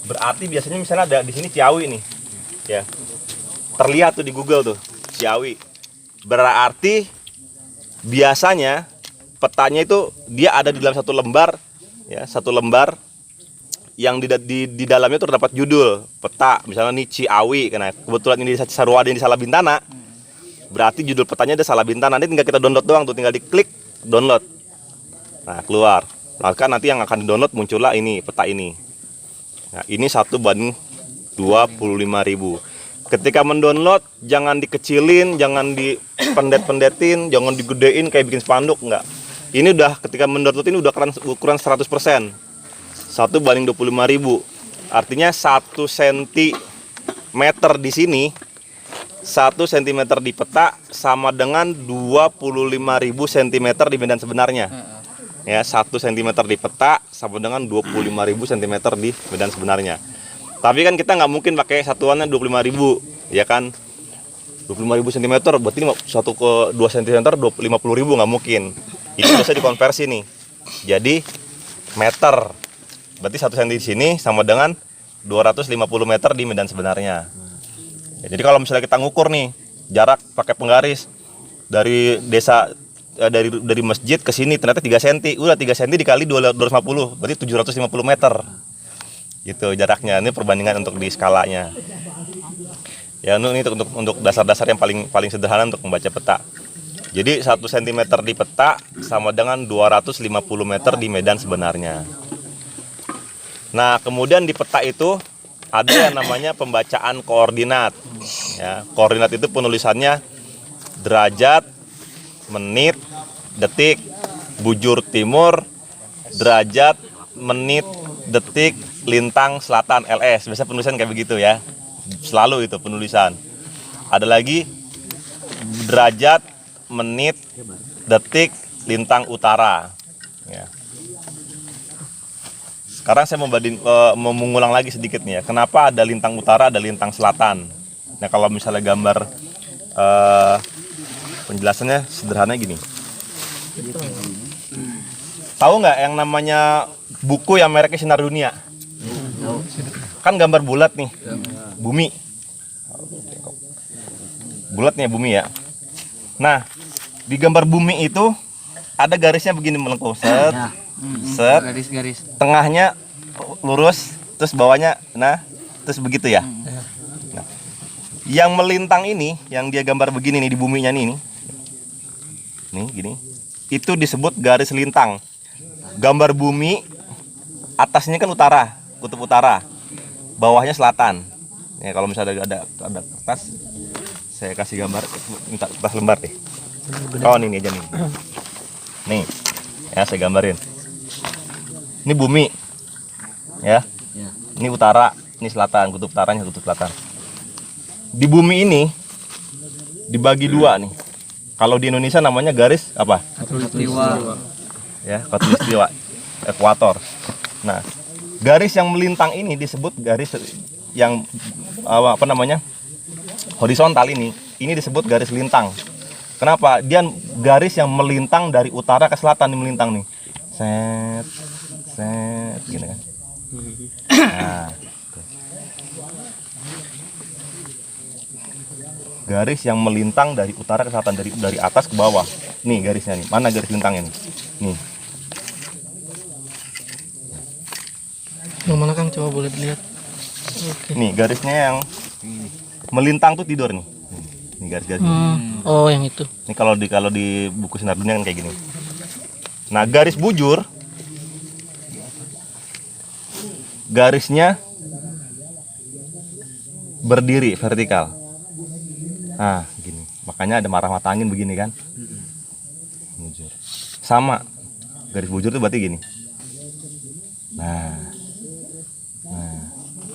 Berarti biasanya misalnya ada di sini Ciawi nih, ya. Terlihat tuh di Google tuh Ciawi. Berarti biasanya petanya itu dia ada di dalam satu lembar, ya, satu lembar yang di dalamnya tuh terdapat judul peta, misalnya nih Ciawi, karena kebetulan ini di Saruade di Salabintana. Berarti judul petanya ada Salabintana. Nanti tinggal kita download doang tuh, tinggal diklik download. Nah, keluar. Maka nanti yang akan di-download muncullah ini peta ini. Nah, ini 1:25.000. Ketika mendownload jangan dikecilin, jangan dipendet-pendetin, jangan digedein kayak bikin spanduk, enggak. Ini udah ketika mendownload ini udah ukuran 100%. 1:25.000. Artinya 1 cm di sini, 1 cm di peta sama dengan 25.000 cm di medan sebenarnya. Ya, 1 cm di peta sama dengan 25.000 cm di medan sebenarnya. Tapi kan kita nggak mungkin pakai satuannya 25.000, ya kan? 25.000 cm berarti 1 ke 2 cm 50.000, nggak mungkin. Ini bisa dikonversi nih. Jadi meter. Berarti 1 cm di sini sama dengan 250 meter di medan sebenarnya. Ya, jadi kalau misalnya kita ngukur nih jarak pakai penggaris dari desa, dari masjid ke sini ternyata 3 cm. Udah 3 cm dikali 250, berarti 750 meter. Gitu jaraknya. Ini perbandingan untuk di skalanya. Ya, ini untuk dasar-dasar yang paling sederhana untuk membaca peta. Jadi 1 cm di peta sama dengan 250 meter di medan sebenarnya. Nah, kemudian di peta itu ada yang namanya pembacaan koordinat. Ya, koordinat itu penulisannya derajat, menit, detik, bujur timur, derajat, menit, detik, lintang selatan, LS. Biasa penulisan kayak begitu ya. Selalu itu penulisan. Ada lagi derajat, menit, detik, lintang utara. Ya. Sekarang saya mau mengulang lagi sedikit nih ya. Kenapa ada lintang utara, ada lintang selatan? Nah, kalau misalnya gambar penjelasannya sederhana gini. Tahu nggak yang namanya buku yang mereknya Sinar Dunia? Kan gambar bulat nih, bumi. Bulat nih bumi ya. Nah, di gambar bumi itu ada garisnya begini melengkung, set, garis-garis. Tengahnya lurus, terus bawahnya, nah, terus begitu ya. Nah, yang melintang ini, yang dia gambar begini nih di buminya nih gini, itu disebut garis lintang. Gambar bumi, atasnya kan utara, kutub utara, bawahnya selatan. Ya, kalau misalnya ada kertas, saya kasih gambar, minta kertas lembar deh. Oh, ini aja nih. Nih, ya saya gambarin. Ini bumi, ya. Ini utara, ini selatan, kutub utaranya, kutub selatan. Di bumi ini dibagi dua nih. Kalau di Indonesia namanya garis apa? Khatulistiwa. Ya, khatulistiwa, ekuator. Nah, garis yang melintang ini disebut garis yang apa namanya? Horizontal ini disebut garis lintang. Kenapa? Dia garis yang melintang dari utara ke selatan, nih melintang nih. Set, gini kan. Nah, garis yang melintang dari utara ke selatan, dari atas ke bawah. Nih garisnya nih. Mana garis lintangnya nih? Nih. Yang mana Kang? Coba boleh dilihat. Oke. Nih garisnya yang melintang tuh tidur nih. Nih garis-garis. Oh, yang itu. Ini kalau di buku Sinar Dunia kan kayak gini. Nah, garis bujur garisnya berdiri vertikal. Nah, gini. Makanya ada marah mata angin begini kan. Bujur. Sama. Garis bujur tuh berarti gini. Nah,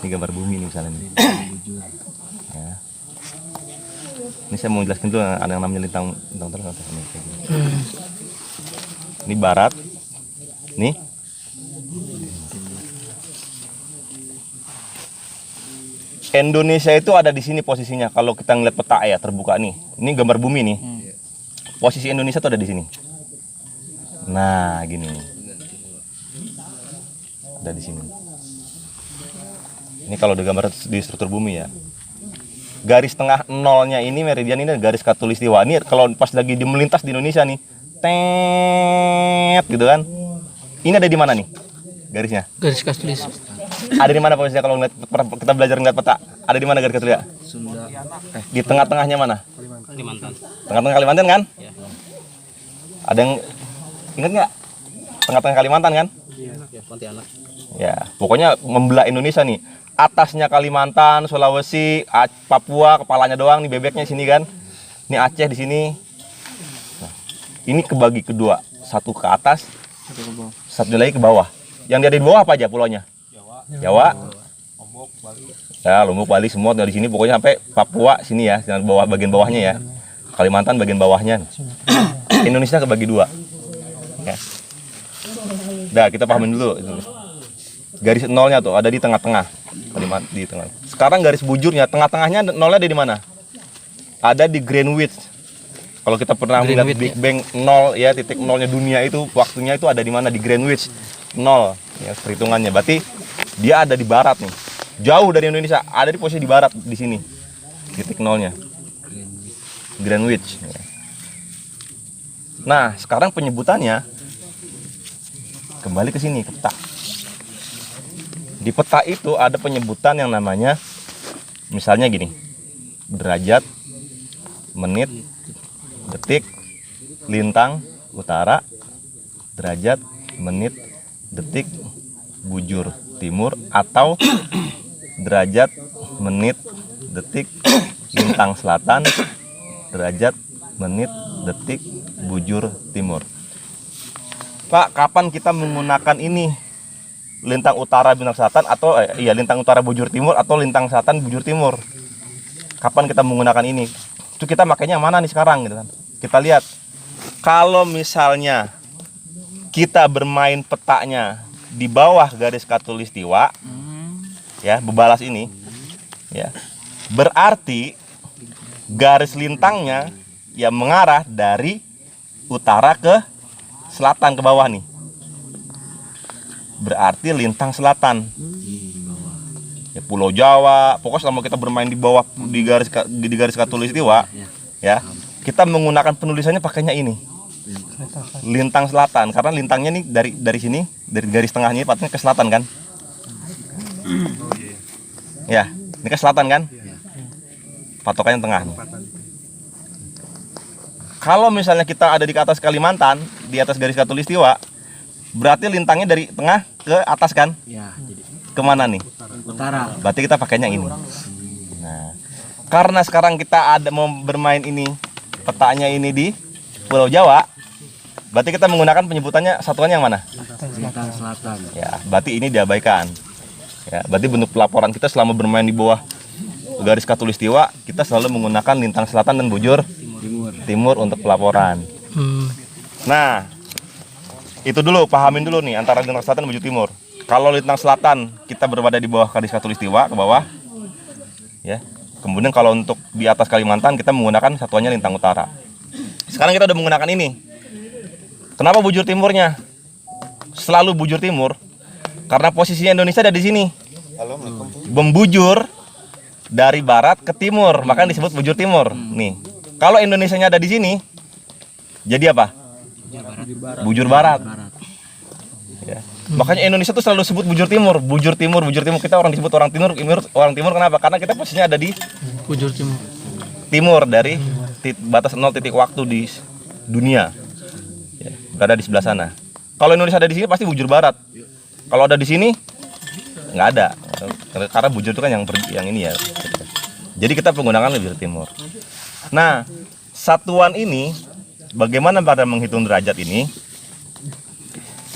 ini gambar bumi nih misalnya nih. Ya. Ini saya mau jelaskan dulu ada yang namanya lintang terus atas ini. Ini barat. Nih. Indonesia itu ada di sini posisinya. Kalau kita ngeliat peta ya terbuka nih. Ini gambar bumi nih. Posisi Indonesia tuh ada di sini. Nah, gini. Ada di sini. Ini kalau digambar di struktur bumi ya. Garis tengah nolnya ini meridian ini garis khatulistiwa. Ini kalau pas lagi melintas di Indonesia nih, tet gitu kan. Ini ada di mana nih garisnya? Garis katulis. Ada di mana posisinya kalau ngeliat, kita belajar ngeliat peta? Ada di mana garis khatulistiwa? Sunda. Di tengah-tengahnya mana? Kalimantan. Tengah-tengah Kalimantan kan? Ya. Ada yang ingat nggak? Tengah-tengah Kalimantan kan? Ya, Pontianak. Ya, pokoknya membelah Indonesia nih. Atasnya Kalimantan, Sulawesi, Papua, kepalanya doang nih, bebeknya sini kan. Ini Aceh di sini. Nah, ini kebagi kedua, satu ke atas, satu lagi ke bawah. Yang ada di bawah apa aja pulaunya? Jawa, ya, Lombok, Bali semua di sini. Pokoknya sampai Papua sini ya, yang bawah bagian bawahnya ya. Kalimantan bagian bawahnya. Indonesia kebagi dua. Ya. Dah, kita pahamin dulu. Garis nolnya tuh ada di tengah-tengah. Di tengah. Sekarang garis bujurnya, tengah-tengahnya nolnya ada di mana? Ada di Greenwich. Kalau kita pernah melihat Big Bang nol ya, titik nolnya dunia itu waktunya itu ada di mana? Di Greenwich. Nol ya perhitungannya. Berarti dia ada di barat nih. Jauh dari Indonesia, ada di posisi di barat di sini. Titik nolnya. Greenwich. Nah, sekarang penyebutannya kembali ke sini, ke peta. Di peta itu ada penyebutan yang namanya, misalnya gini, derajat, menit, detik, lintang, utara, derajat, menit, detik, bujur, timur, atau derajat, menit, detik, lintang selatan, derajat, menit, detik, bujur, timur. Pak, kapan kita menggunakan ini? Lintang utara, bintang selatan, atau lintang utara, bujur timur, atau lintang selatan, bujur timur. Kapan kita menggunakan ini? Itu kita makanya mana nih sekarang gitu kan. Kita lihat. Kalau misalnya kita bermain petanya di bawah garis khatulistiwa, ya, bebalas ini, ya. Berarti garis lintangnya ya mengarah dari utara ke selatan ke bawah nih. Berarti lintang selatan. Ya, Pulau Jawa, pokoknya selama kita bermain di bawah di garis khatulistiwa, ya, kita menggunakan penulisannya pakainya ini. Lintang selatan, karena lintangnya nih dari sini, dari garis tengahnya patutnya ke selatan kan? Ya, ini ke selatan kan? Patokannya tengah nih. Kalau misalnya kita ada di atas Kalimantan, di atas garis khatulistiwa, berarti lintangnya dari tengah ke atas kan? Ya, jadi Kemana nih? utara. Berarti kita pakainya ini. Nah, karena sekarang kita ada mau bermain ini, petanya ini di Pulau Jawa, berarti kita menggunakan penyebutannya satuannya yang mana? Lintang selatan. Ya, berarti ini diabaikan. Ya, berarti bentuk pelaporan kita selama bermain di bawah garis khatulistiwa, kita selalu menggunakan lintang selatan dan bujur timur untuk pelaporan. Nah, itu dulu, pahamin dulu nih antara lintang selatan dan bujur timur. Kalau lintang selatan kita berada di bawah garis khatulistiwa ke bawah, ya. Kemudian kalau untuk di atas Kalimantan kita menggunakan satuannya lintang utara. Sekarang kita udah menggunakan ini. Kenapa bujur timurnya? Selalu bujur timur karena posisinya Indonesia ada di sini. Membujur dari barat ke timur, makanya disebut bujur timur. Nih, kalau Indonesianya ada di sini, jadi apa? Bujur barat. Ya. Makanya Indonesia tuh selalu sebut bujur timur, bujur timur, bujur timur. Kita orang disebut orang timur kenapa? Karena kita posisinya ada di Bujur timur. timur dari batas 0 titik waktu di dunia. Ya, berada di sebelah sana. Kalau Indonesia ada di sini pasti bujur barat. Kalau ada di sini nggak ada. Karena bujur itu kan yang ini ya. Jadi kita menggunakan bujur timur. Nah, satuan ini bagaimana pada menghitung derajat ini?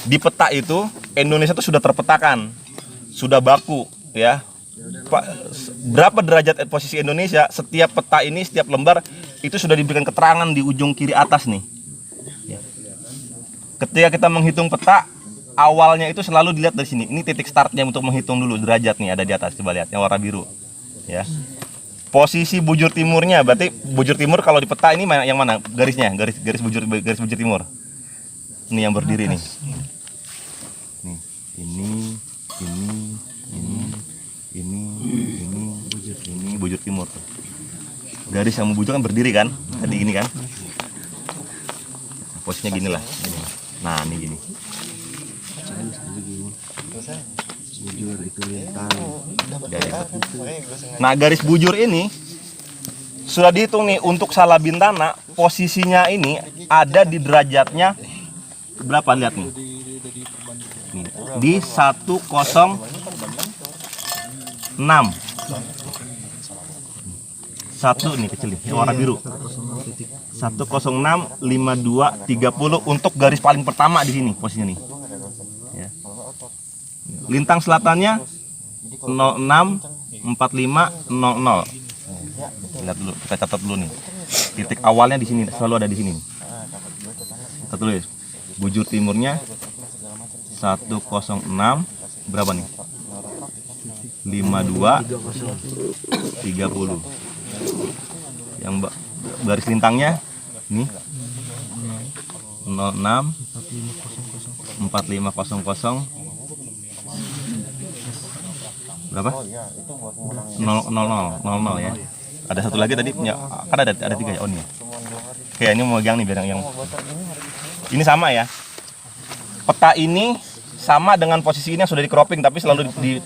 Di peta itu Indonesia itu sudah terpetakan, sudah baku, ya. Berapa derajat posisi Indonesia? Setiap peta ini, setiap lembar itu sudah diberikan keterangan di ujung kiri atas nih. Ketika kita menghitung peta, awalnya itu selalu dilihat dari sini. Ini titik startnya untuk menghitung dulu derajat nih, ada di atas. Coba lihat yang warna biru, ya. Posisi bujur timurnya, berarti bujur timur kalau di peta ini yang mana garisnya? Garis bujur timur. Ini yang berdiri nih. Nih, ini, Ini bujur timur tuh. Garis yang membujur kan berdiri kan? Tadi gini kan? Posisinya gini lah. Gini. Nah, ini gini. Bujur itu lintang. Nah, garis bujur ini sudah dihitung nih untuk Salabintana, posisinya ini ada di derajatnya berapa, lihat nih. Nih, di 106. 1 nih kecil nih, warna biru. 106 52 30 untuk garis paling pertama di sini posisinya nih. Ya. Lintang selatannya 06 45 00. Lihat dulu, kita catat dulu nih. Titik awalnya di sini, selalu ada di sini. Kita tulis. Bujur timurnya 106 berapa nih? 52 30. Yang garis lintangnya nih 06 4500 berapa? 00 ya. Ada satu lagi tadi punya, kan ada 3 ya, oh nih. Oke, ini mau megang nih biar yang ini sama ya. Peta ini sama dengan posisi ini yang sudah di cropping, tapi selalu di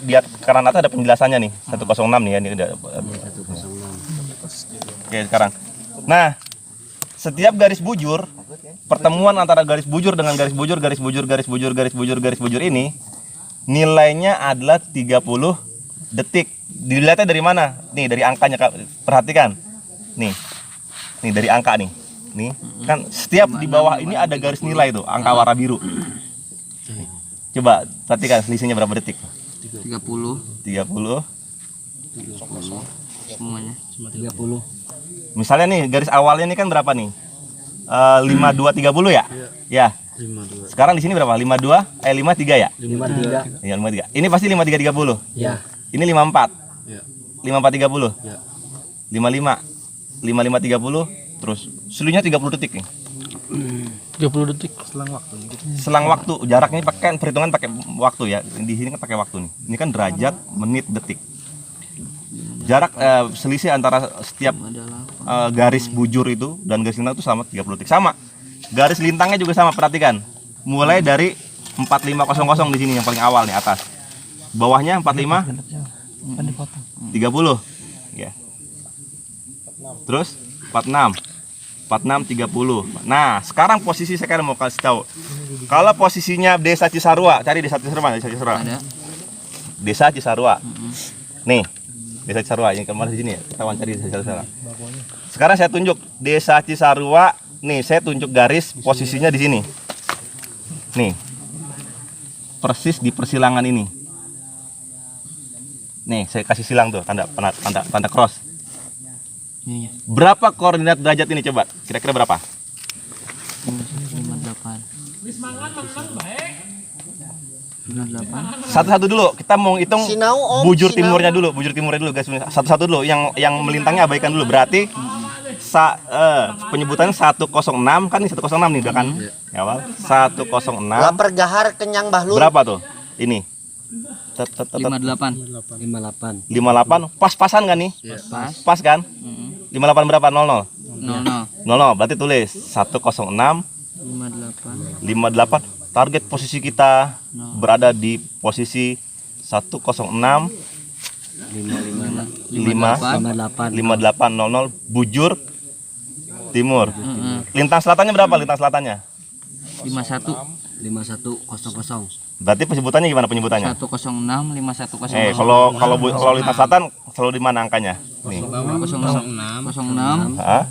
kanan atas ada penjelasannya nih. 106 nih ya, ini udah. Oke, sekarang. Nah, setiap garis bujur, pertemuan antara garis bujur dengan garis bujur ini nilainya adalah 30 detik. Dilihatnya dari mana? Nih, dari angkanya, Kak. Perhatikan. Nih. Nih dari angka nih. Nih, kan setiap di bawah ini ada garis nilai tuh, angka warna biru. Coba perhatikan selisihnya berapa detik? 30 semuanya 30. Misalnya nih garis awalnya ini kan berapa nih? 5230 ya? Ya. 52. Sekarang di sini berapa? 53 ya? 53. Iya, 53. Ini pasti 5330. Ya. Ini 54. Ya. 5430. Ya. 55. 5530 terus seluruhnya 30 detik nih. 30 detik. Selang waktu, jaraknya pakai perhitungan pakai waktu ya. Di sini kan pakai waktu nih. Ini kan derajat, menit, detik. Jarak selisih antara setiap garis bujur itu dan garis lintang itu sama 30 detik. Sama. Garis lintangnya juga sama, perhatikan. Mulai dari 4500 di sini yang paling awal nih atas. Bawahnya 45 30. Ya. Terus 46 30. Nah, sekarang posisi saya mau kasih tahu. Kalau posisinya Desa Cisarua, cari Desa Cisarua, Desa Cisarua. ada. Desa Cisarua. Nih, Desa Cisarua yang kemarin di sini ya. Kita cari Desa Cisarua. Sekarang saya tunjuk Desa Cisarua. Nih, saya tunjuk garis posisinya di sini. Nih. Persis di persilangan ini. Nih, saya kasih silang tuh, tanda cross. Iya. Berapa koordinat derajat ini coba? Kira-kira berapa? 58. 58. Satu-satu dulu. Kita mau hitung bujur timurnya dulu, guys. Satu-satu dulu. Yang melintangnya abaikan dulu. Berarti penyebutannya 106 kan, ini 106 nih udah kan? Ya, awal. 106. Lapar gahar kenyang bahlul. Berapa tuh? Ini. 58. 58. Pas-pasan kan nih? Pas. Pas kan? 58 berapa? 00. 00. 00. Berarti tulis 106 58. 58. Target posisi kita berada di posisi 106 5800 bujur timur. Lintang selatannya berapa? Lintang selatannya 51. 5100. berarti penyebutannya gimana penyebutannya? 106 5100. Kalau lintang selatan selalu di mana angkanya? Nih. 06 Hah?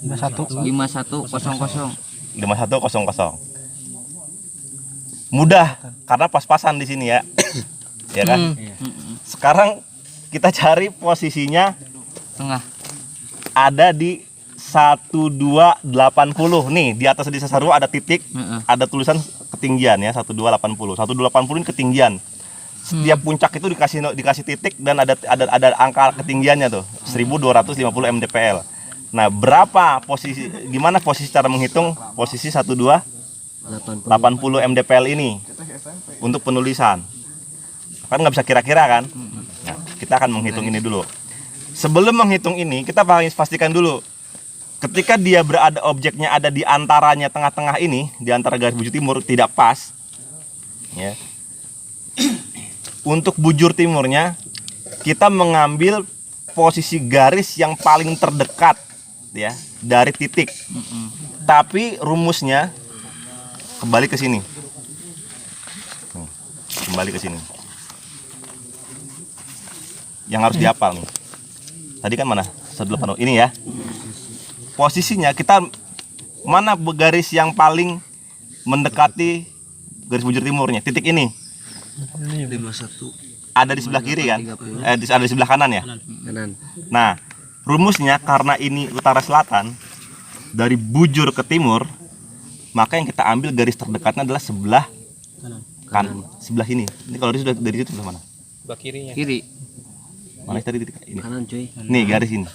5100. 5100. Mudah karena pas-pasan di sini ya. Ya kan? Sekarang kita cari posisinya Tengah. ada di 1280 nih, di atas Desa Cisarua ada titik, ada tulisan ketinggian ya 1280. 1280 ini ketinggian. Setiap puncak itu dikasih titik dan ada angka ketinggiannya tuh 1250 mdpl. Nah, berapa posisi, gimana posisi cara menghitung posisi 1280 mdpl ini untuk penulisan? Kan nggak bisa kira-kira kan? Nah, Kita akan menghitung ini dulu. Sebelum menghitung ini, kita harus pastikan dulu ketika dia berada, objeknya ada di antaranya tengah-tengah ini, di antara garis bujur timur tidak pas. Ya. Untuk bujur timurnya, kita mengambil posisi garis yang paling terdekat ya dari titik. Tapi rumusnya kembali ke sini. Kembali ke sini. Yang harus dihafal nih. Tadi kan mana? 180. Ini ya. Posisinya kita mana garis yang paling mendekati garis bujur timurnya? Titik ini. 51 Ada di sebelah kiri kan? Ada di sebelah kanan ya? kanan. Nah, rumusnya karena ini utara selatan dari bujur ke timur, maka yang kita ambil garis terdekatnya adalah sebelah kanan, sebelah ini. Ini kalau dari situ sebelah mana? Kiri. Mana tadi titik ini? Kanan cuy. Nih garis ini.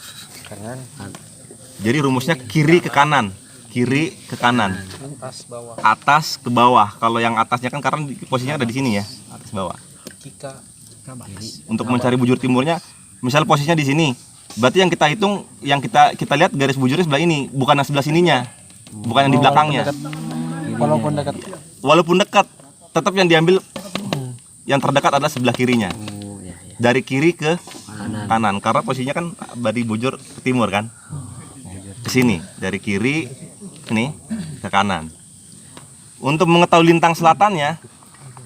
Jadi rumusnya kiri ke kanan, kiri ke kanan, atas ke bawah. Kalau yang atasnya kan karena posisinya ada di sini ya, atas bawah. Untuk mencari bujur timurnya, misal posisinya di sini, berarti yang kita hitung, yang kita lihat garis bujurnya sebelah ini, bukan yang sebelah sininya, bukan yang di belakangnya. Walaupun dekat, tetap yang diambil yang terdekat adalah sebelah kirinya. Oh ya ya. Dari kiri ke kanan, karena posisinya kan dari bujur ke timur kan, ke sini, dari kiri ini ke kanan. Untuk mengetahui lintang selatannya,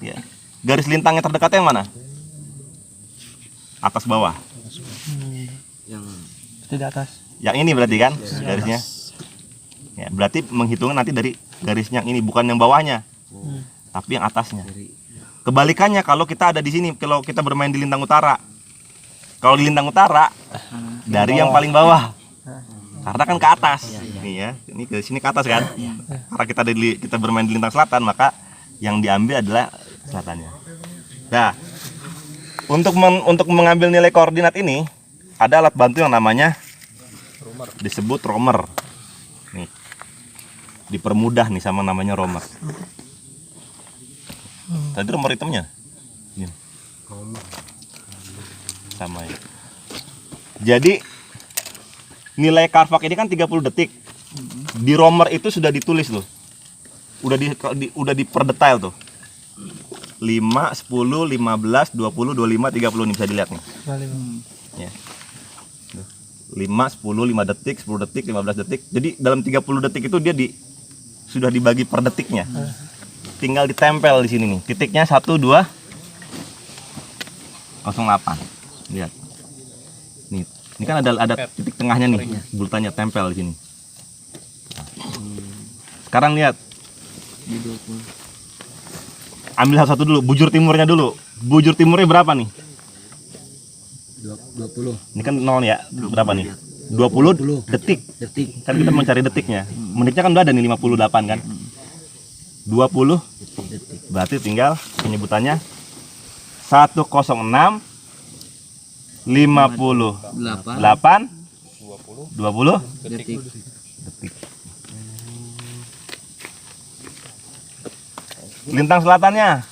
ya, garis lintang yang terdekat yang mana? Atas bawah. Yang Di atas. Yang ini berarti kan garisnya. Ya, berarti menghitungnya nanti dari garis yang ini, bukan yang bawahnya, tapi yang atasnya. Kebalikannya kalau kita ada di sini, kalau kita bermain di lintang utara. Kalau di lintang utara dari yang paling bawah. Karena kan ke atas. Nih ya, ini ke sini ke atas kan. Karena kita bermain di lintang selatan, maka yang diambil adalah selatannya. Nah, untuk mengambil nilai koordinat ini ada alat bantu yang namanya disebut romer. Nih, dipermudah nih sama namanya romer. Tadi romer hitamnya, ini. Sama ya. Jadi nilai Carfax ini kan 30 detik. Di romer itu sudah ditulis loh. Udah diperdetail tuh. 5, 10, 15, 20, 25, 30 nih bisa dilihat nih. Ya. 5, 10, 5 detik, 10 detik, 15 detik. Jadi dalam 30 detik itu dia sudah dibagi per detiknya. Tinggal ditempel di sini nih. Titiknya 1, 2, 08. Lihat. Nih, ini kan ada titik tengahnya nih, bulatannya tempel di sini. Sekarang lihat. Ambil satu dulu, bujur timurnya dulu. Bujur timurnya berapa nih? 20 Ini kan 0 ya. Berapa nih? 20 detik. detik. Kan kita mencari detiknya. Menitnya kan udah ada nih 58 kan? 20 detik. berarti tinggal penyebutannya 106 58 8 20 detik. detik. Lintang selatannya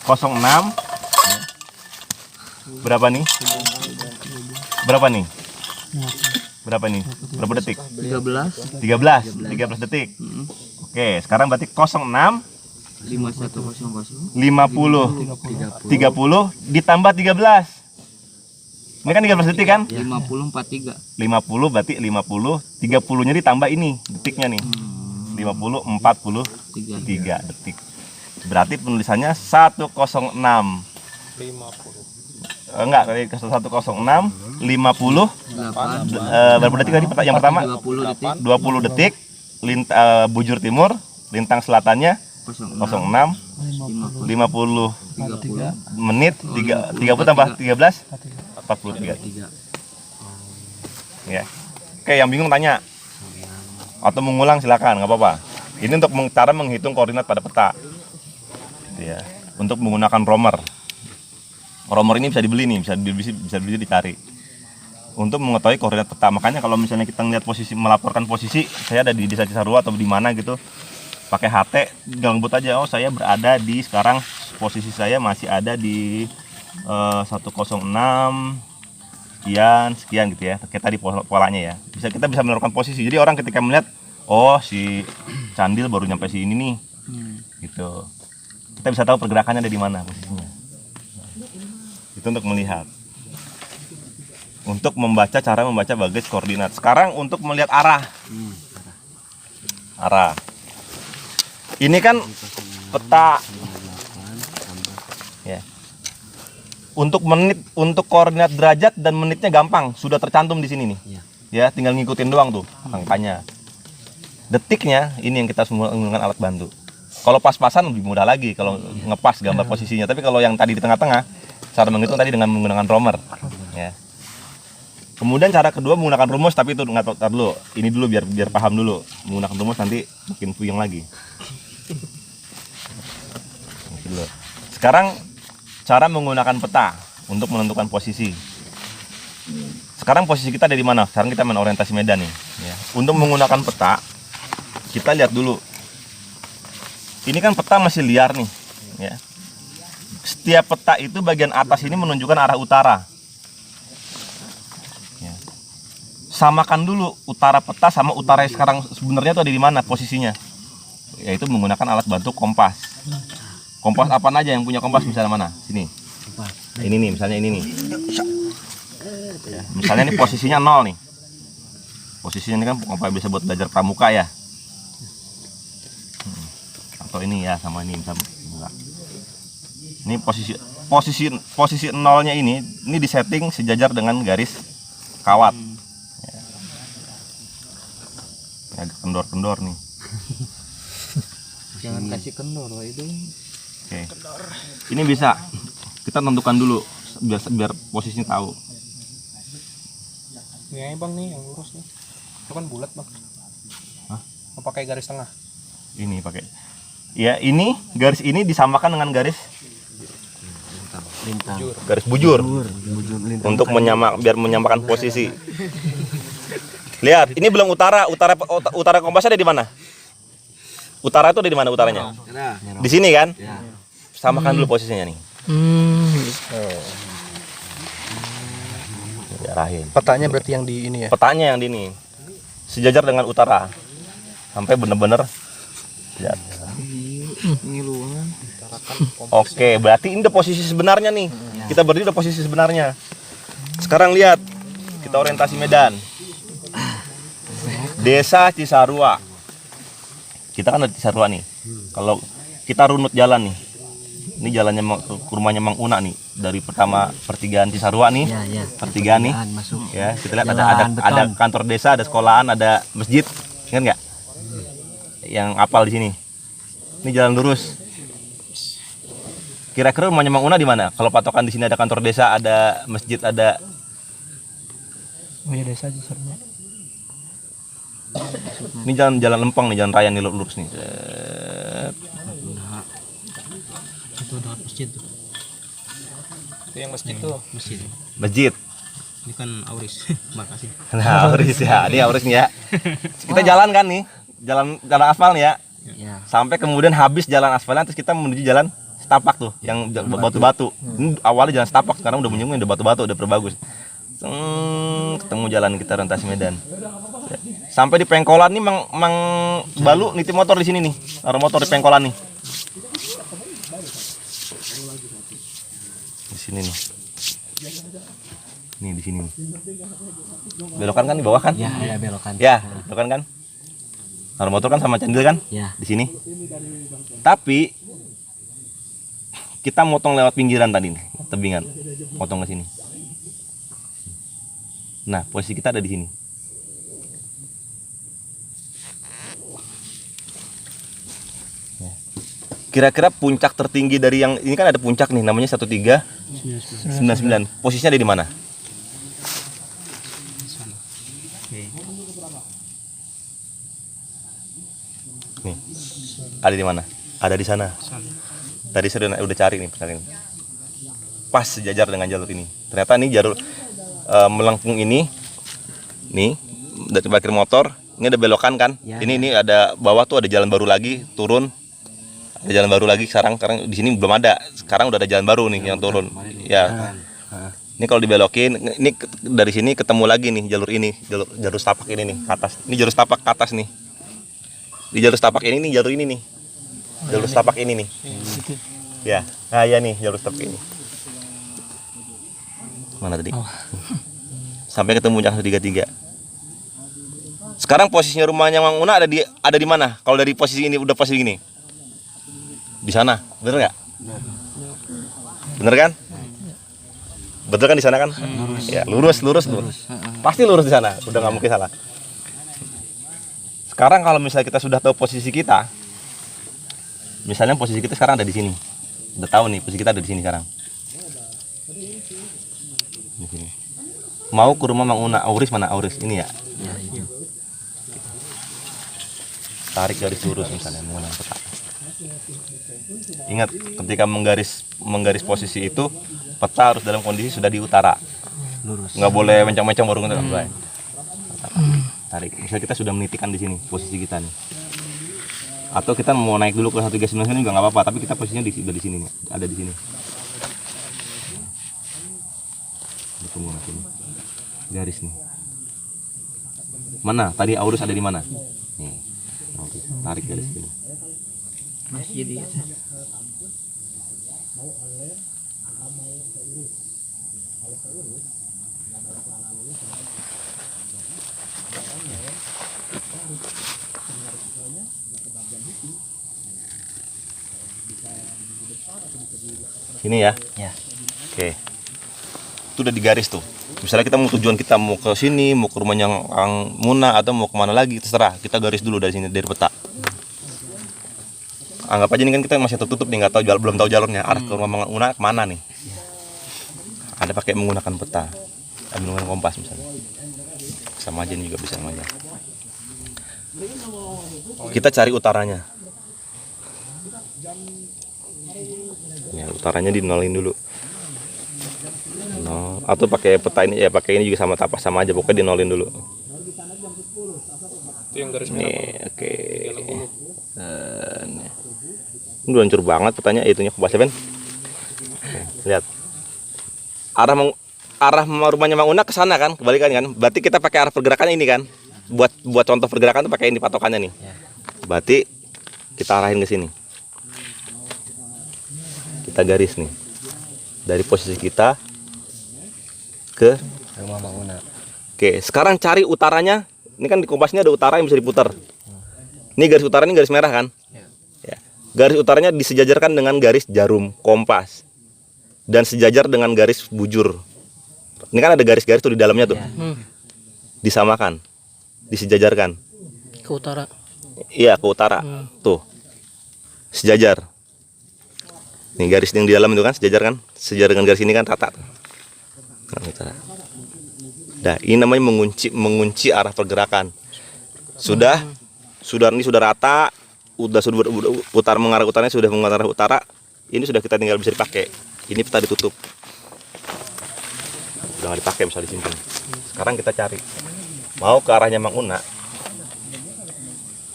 06 berapa nih? Berapa nih? Berapa nih? Berapa detik? 13 13 detik. Oke, sekarang berarti 06 5100 50 30 ditambah 13. Ini kan 13 detik kan? 50 43 50 berarti 50 30-nya ditambah ini detiknya nih. 50 43 detik. Berarti penulisannya 106 enggak, 106 50 berapa detik tadi yang pertama? 20 detik 20 detik bujur timur, lintang selatannya 06 50 menit 30 tambah 13 43. Ya. Oke, yang bingung tanya atau mengulang silakan, nggak apa-apa. Ini untuk cara menghitung koordinat pada peta. Gitu ya. Untuk menggunakan romer. Romer ini bisa dibeli nih, bisa dibeli dicari. Untuk mengetahui koordinat peta. Makanya kalau misalnya kita ngeliat posisi, melaporkan posisi, saya ada di desa Cisarua atau di mana gitu, pakai HT, jangan sebut aja, oh saya berada di sekarang posisi saya masih ada di 106 sekian gitu ya. Kayak tadi polanya ya. Kita bisa menentukan posisi. Jadi orang ketika melihat, oh si Candil baru nyampe sini nih. Gitu. Kita bisa tahu pergerakannya ada di mana posisinya. Itu untuk melihat. Untuk cara membaca bagai koordinat. Sekarang untuk melihat arah. Arah. Ini kan peta. Ya. Untuk menit, untuk koordinat derajat dan menitnya gampang, sudah tercantum di sini nih. Ya, tinggal ngikutin doang tuh angkanya. Detiknya ini yang kita menggunakan alat bantu. Kalau pas-pasan lebih mudah lagi kalau ngepas gambar posisinya. Tapi kalau yang tadi di tengah-tengah, cara menghitung tadi dengan menggunakan romer. Ya. Kemudian cara kedua menggunakan rumus, tapi itu nggak tahu dulu. Ini dulu biar paham dulu. Menggunakan rumus nanti makin puyeng lagi. Sekarang cara menggunakan peta untuk menentukan posisi. Sekarang posisi kita ada di mana? Sekarang kita main orientasi medan nih. Ya. Untuk menggunakan peta, kita lihat dulu. Ini kan peta masih liar nih. Ya. Setiap peta itu bagian atas ini menunjukkan arah utara. Samakan dulu utara peta sama utara yang sekarang sebenarnya itu ada di mana posisinya, yaitu menggunakan alat bantu kompas. Kompas apa aja yang punya kompas, misalnya mana? Sini. Ini nih, misalnya ini nih. Ya, misalnya ini posisinya 0 nih. Posisinya ini kan kompas bisa buat belajar pramuka ya. Atau ini ya, sama ini misalnya. Ini posisi 0-nya ini disetting sejajar dengan garis kawat. Agak kendor-kendor nih. Jangan kasih kendor itu. Oke. Ini bisa kita tentukan dulu biar posisinya tahu. Ini bang nih yang lurus nih. Itu kan bulat bang. Hah? Mau pakai garis tengah? Ini pakai. Ya ini garis ini disamakan dengan garis lintang. garis bujur. Lintang. Untuk biar menyamakan posisi. Lihat, ini belum utara kompasnya ada di mana? Utara itu ada di mana utaranya? Di sini kan? Samakan dulu posisinya nih. Diarahin. Petanya berarti yang di ini ya? Petanya yang di ini sejajar dengan utara sampai bener-bener. Oke, berarti ini udah posisi sebenarnya nih. Kita berdiri udah posisi sebenarnya. Sekarang lihat, kita orientasi medan. Desa Cisarua. Kita kan ada Cisarua nih. Kalau kita runut jalan nih. Ini jalannya ke rumahnya Mang Una nih. Dari pertama pertigaan Cisarua nih. Pertigaan nih. Ya, kita lihat ada kantor desa, ada sekolahan, ada masjid. Ingat nggak? Yang apal di sini. Ini jalan lurus. Kira-kira rumahnya Mang Una di mana? Kalau patokan di sini ada kantor desa, ada masjid, ada. Oh ya, desa Cisarua. Ini jalan lempeng nih, jalan raya nih lurus nih. Itu dekat masjid tuh. Itu yang masjid tuh. Masjid. Ini kan Auris. Makasih. Nah, Auris ya. Ini Auris nih ya. Kita jalan kan nih. Jalan aspal nih ya. Sampai kemudian habis jalan aspalnya, terus kita menuju jalan setapak tuh, yang batu-batu. Ini awalnya jalan setapak, sekarang udah menyungguh, udah batu-batu, udah perbagus. Ketemu jalan kita orientasi medan. Sampai di pengkolan nih Mang Balu nitip motor di sini nih. Naruh motor di pengkolan nih. Di sini nih. Nih di sini nih. Belokan kan di bawah kan? Ya, ada belokan. Ya, belokan kan? Naruh motor kan sama Candil kan? Ya. Di sini. Tapi kita motong lewat pinggiran tadi nih, tebingan. Motong ke sini. Nah, posisi kita ada di sini. Kira-kira puncak tertinggi dari yang ini kan ada puncak nih, namanya 1399. Posisinya ada di mana? Nih. Ada di mana? Ada di sana. Tadi saya udah cari nih, pas sejajar dengan jalur ini. Ternyata ini jalur melengkung ini. Nih, dari parkir motor, ini ada belokan kan? Ya, ini ada bawah tuh ada jalan baru lagi, turun. Ada jalan baru lagi sekarang di sini belum ada. Sekarang udah ada jalan baru nih yang turun. Ya. Ini kalau dibelokin, ini dari sini ketemu lagi nih jalur ini, jalur setapak ini nih ke atas. Ini jalur setapak ke atas nih. Di jalur setapak ini nih jalur ini nih. Jalur setapak ini nih. Ya. Nah, ya nih jalur setapak ini. Mana tadi? Sampai ketemu Jalan 133. Sekarang posisinya rumahnya Mang Una ada di mana? Kalau dari posisi ini udah posisi gini. Di sana, bener nggak? Bener kan? Betul kan di sana kan? Ya, lurus. Pasti lurus di sana, udah nggak mungkin salah. Sekarang kalau misalnya kita sudah tahu posisi kita, misalnya posisi kita sekarang ada di sini, udah tahu nih posisi kita ada di sini sekarang. Di sini. Mau ke rumah Mang Una, Auris mana Auris? Ini ya. Tarik garis lurus misalnya menggunakan peta. Ingat, ketika menggaris posisi itu, peta harus dalam kondisi sudah di utara. Lurus. Nggak boleh mencang-mencang baru nggak. Tarik. Misalnya kita sudah menitikan di sini posisi kita nih. Atau kita mau naik dulu ke 139 juga nggak apa-apa, tapi kita posisinya sudah di sini nih, ada di sini. Ditunggu sini. Garis nih. Mana? Tadi Aurus ada di mana? Nih. Oke, tarik garis sini. Masih jadi. Sini ya. Ya. Oke. Itu udah digaris tuh. Misalnya kita mau tujuan kita mau ke sini, mau ke rumahnya Ang Muna atau mau kemana lagi, terserah. Kita garis dulu dari sini, dari peta. Anggap aja ini kan kita masih tertutup nih, nggak tahu belum tahu jalurnya. Arah ke rumah Mang Muna kemana nih? Ada pakai menggunakan peta, ada menggunakan kompas misalnya. Sama aja ini juga bisa sama aja. Kita cari utaranya. Ya, utaranya dinolin dulu. No, atau pakai peta ini ya, pakai ini juga sama tapas sama aja, pokoknya dinolin dulu. Itu yang garis merah. Nih, oke. Ini udah hancur banget petanya, itunya kompasnya Ben. Lihat. Arah rumahnya Mang Una ke sana kan, kebalikan kan. Berarti kita pakai arah pergerakannya ini kan. Buat contoh pergerakan tuh pakai ini patokannya nih. Berarti kita arahin ke sini. Kita garis nih. Dari posisi kita ke Rumah Mang Una. Oke, sekarang cari utaranya. Ini kan di kompasnya ada utara yang bisa diputar. Ini garis utara, ini garis merah kan? Ya. Garis utaranya disejajarkan dengan garis jarum kompas. Dan sejajar dengan garis bujur. Ini kan ada garis-garis tuh di dalamnya tuh. Disamakan. Disejajarkan. Ke utara. Iya, ke utara. Tuh. Sejajar. Nih garis yang di dalam itu kan sejajar kan? Sejajar dengan garis ini kan rata. Nah, ini namanya mengunci arah pergerakan. Sudah rata, sudah mengarah utaranya sudah mengarah utara. Ini sudah kita tinggal bisa dipakai. Ini peta ditutup. Udah nggak dipakai, bisa disimpan. Sekarang kita cari. Mau ke arahnya Mang Una.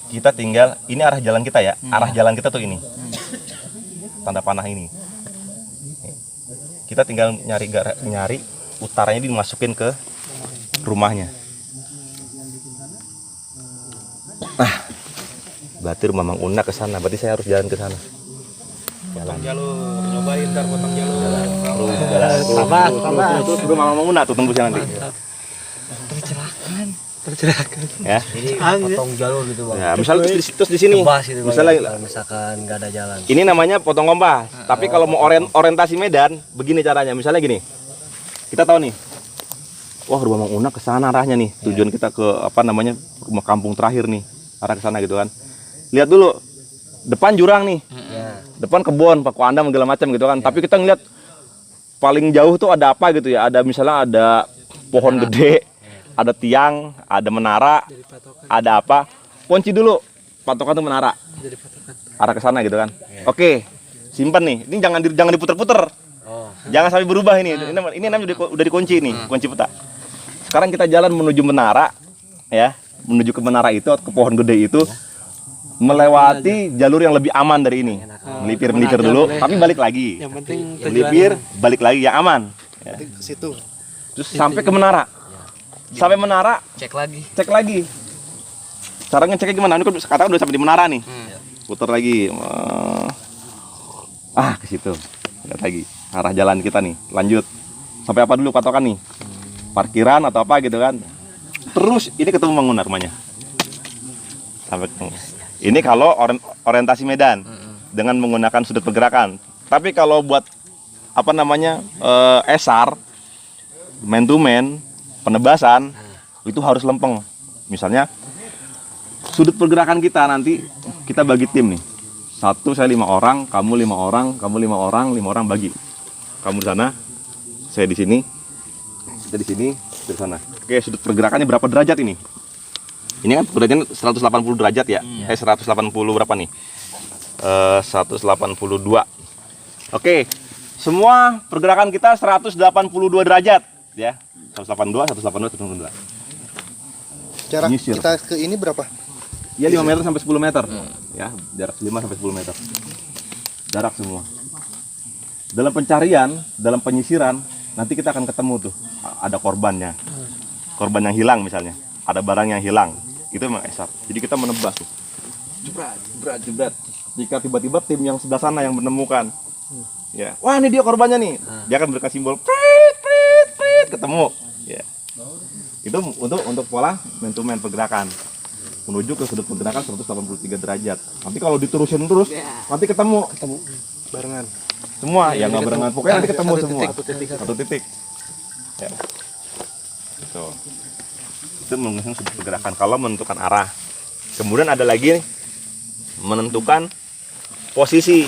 Kita tinggal, ini arah jalan kita ya. Arah jalan kita tuh ini. Tanda panah ini. Kita tinggal nyari utaranya dimasukin ke rumahnya. Berarti rumah Mang Una ke sana. Berarti saya harus jalan ke sana. Jalan. Jalur, nyobain ntar potong jalur. Sabar. Terus rumah Mang Una tuh tembus nanti. Tercerahkan. Ya. Jadi potong jalur gitu Bang. Ya, misalnya terus di sini. Tebas gitu, Bang. Misalnya Kalau misalkan nggak ada jalan. ini namanya potong kompas. Tapi kalau mau orientasi medan, begini caranya. Misalnya gini. Kita tahu nih. Wah, rumah Mang Una ke sana arahnya nih. Tujuan kita ke rumah kampung terakhir nih. Arah ke sana gitu kan. Lihat dulu. Depan jurang nih. Depan kebun, paku andam segala macam gitu kan. Tapi kita ngeliat paling jauh tuh ada apa gitu ya. Ada misalnya ada pohon gede, ada tiang, ada menara, ada apa. Kunci dulu. Patokan tuh menara. Arah ke sana gitu kan. Oke. Simpan nih. Ini jangan diputer-puter. Jangan sampai berubah ini. Ini namanya udah dikunci nih, kunci peta. Sekarang kita jalan menuju menara ya, menuju ke menara itu, ke pohon gede itu. melewati jalur yang lebih aman dari ini. Melipir dulu, tapi balik lagi. Yang penting Melipir, balik lagi yang aman. Ya. ke situ. Terus sampai ke menara. Sampai menara, Cek lagi. cek lagi. Cara ngeceknya gimana? Ini kan katakan udah sampai di menara nih. Putar lagi. Ke situ. Lihat lagi arah jalan kita nih. Lanjut. Sampai apa dulu patokan nih? Parkiran atau apa gitu kan? Terus ini ketemu bangunan rumahnya. Sampai ketemu. Ini kalau orientasi medan dengan menggunakan sudut pergerakan. Tapi kalau buat apa namanya esar, man to man, penebasan itu harus lempeng. Misalnya sudut pergerakan kita nanti kita bagi tim nih. Satu saya 5 orang, kamu 5 orang, kamu 5 orang, 5 orang bagi. Kamu di sana, saya di sini, kita di sini, di sana. Oke, sudut pergerakannya berapa derajat ini? Ini kan derajatnya 180 derajat ya. 180 berapa nih? 182. Oke. Semua pergerakan kita 182 derajat ya. 182, 182, 182. Jarak Nyisir. kita ke ini berapa? Ya 5 meter sampai 10 meter. Ya, jarak 5 sampai 10 meter. Jarak semua. Dalam pencarian, dalam penyisiran, nanti kita akan ketemu tuh ada korbannya. Korban yang hilang misalnya. Ada barang yang hilang. Itu memang esar. Jadi kita menebas tuh. Jebret. Jika tiba-tiba tim yang sebelah sana yang menemukan, ya, wah ini dia korbannya nih. Dia akan berikan simbol, prit, ketemu. Ya. Itu untuk pola man to man pergerakan menuju ke sudut pergerakan 183 derajat. Nanti kalau diterusin terus, nanti ketemu Barengan. semua. Ya nggak barengan, pokoknya nanti ketemu semua. Satu titik. Ya. Itu menggunakan sudut pergerakan kalau menentukan arah. Kemudian ada lagi nih, menentukan posisi.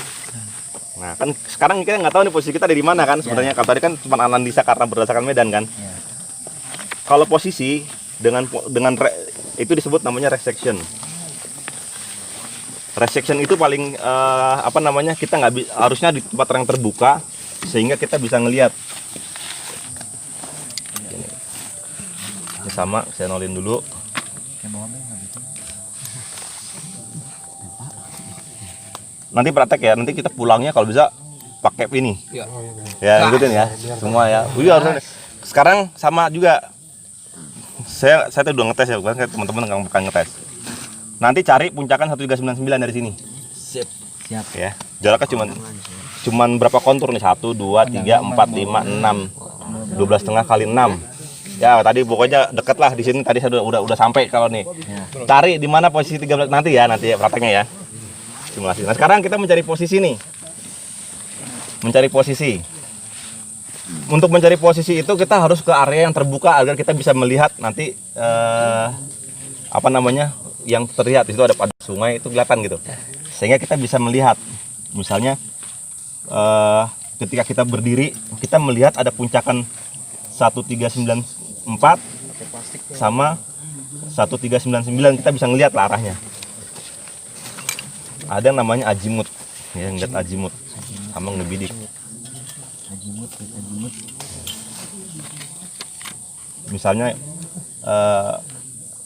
Nah kan sekarang kita nggak tahu nih posisi kita ada di mana kan sebenarnya. Kalau tadi kan cuma analisa karena berdasarkan medan kan. Kalau posisi itu disebut namanya resection. Resection itu paling kita harusnya di tempat yang terbuka sehingga kita bisa ngelihat. Ini sama, saya nolin dulu. Nanti praktek ya, nanti kita pulangnya kalau bisa pakai ini. Ya, ikutin ya, semua ya. Harusnya. Sekarang sama juga. Saya tuh udah ngetes ya, bukan teman-teman nggak bukan ngetes. Nanti cari puncakan 1399 dari sini. Siap. Ya, jaraknya cuman berapa kontur nih? 1, 2, 3, 4, 5, 6. 12,5 kali 6. Ya, tadi pokoknya deket lah di sini. Tadi saya udah sampai kalau nih. Cari di mana posisi 13 nanti ya prakteknya ya. Simulasi. Nah, sekarang kita mencari posisi nih. Mencari posisi. Untuk mencari posisi itu kita harus ke area yang terbuka agar kita bisa melihat nanti yang terlihat di situ ada sungai itu kelihatan gitu. Sehingga kita bisa melihat misalnya ketika kita berdiri kita melihat ada puncakan 1394 sama 1399 kita bisa ngelihat lah arahnya. Ada yang namanya azimut. Ya, ngeliat azimut sama ngebidik. Misalnya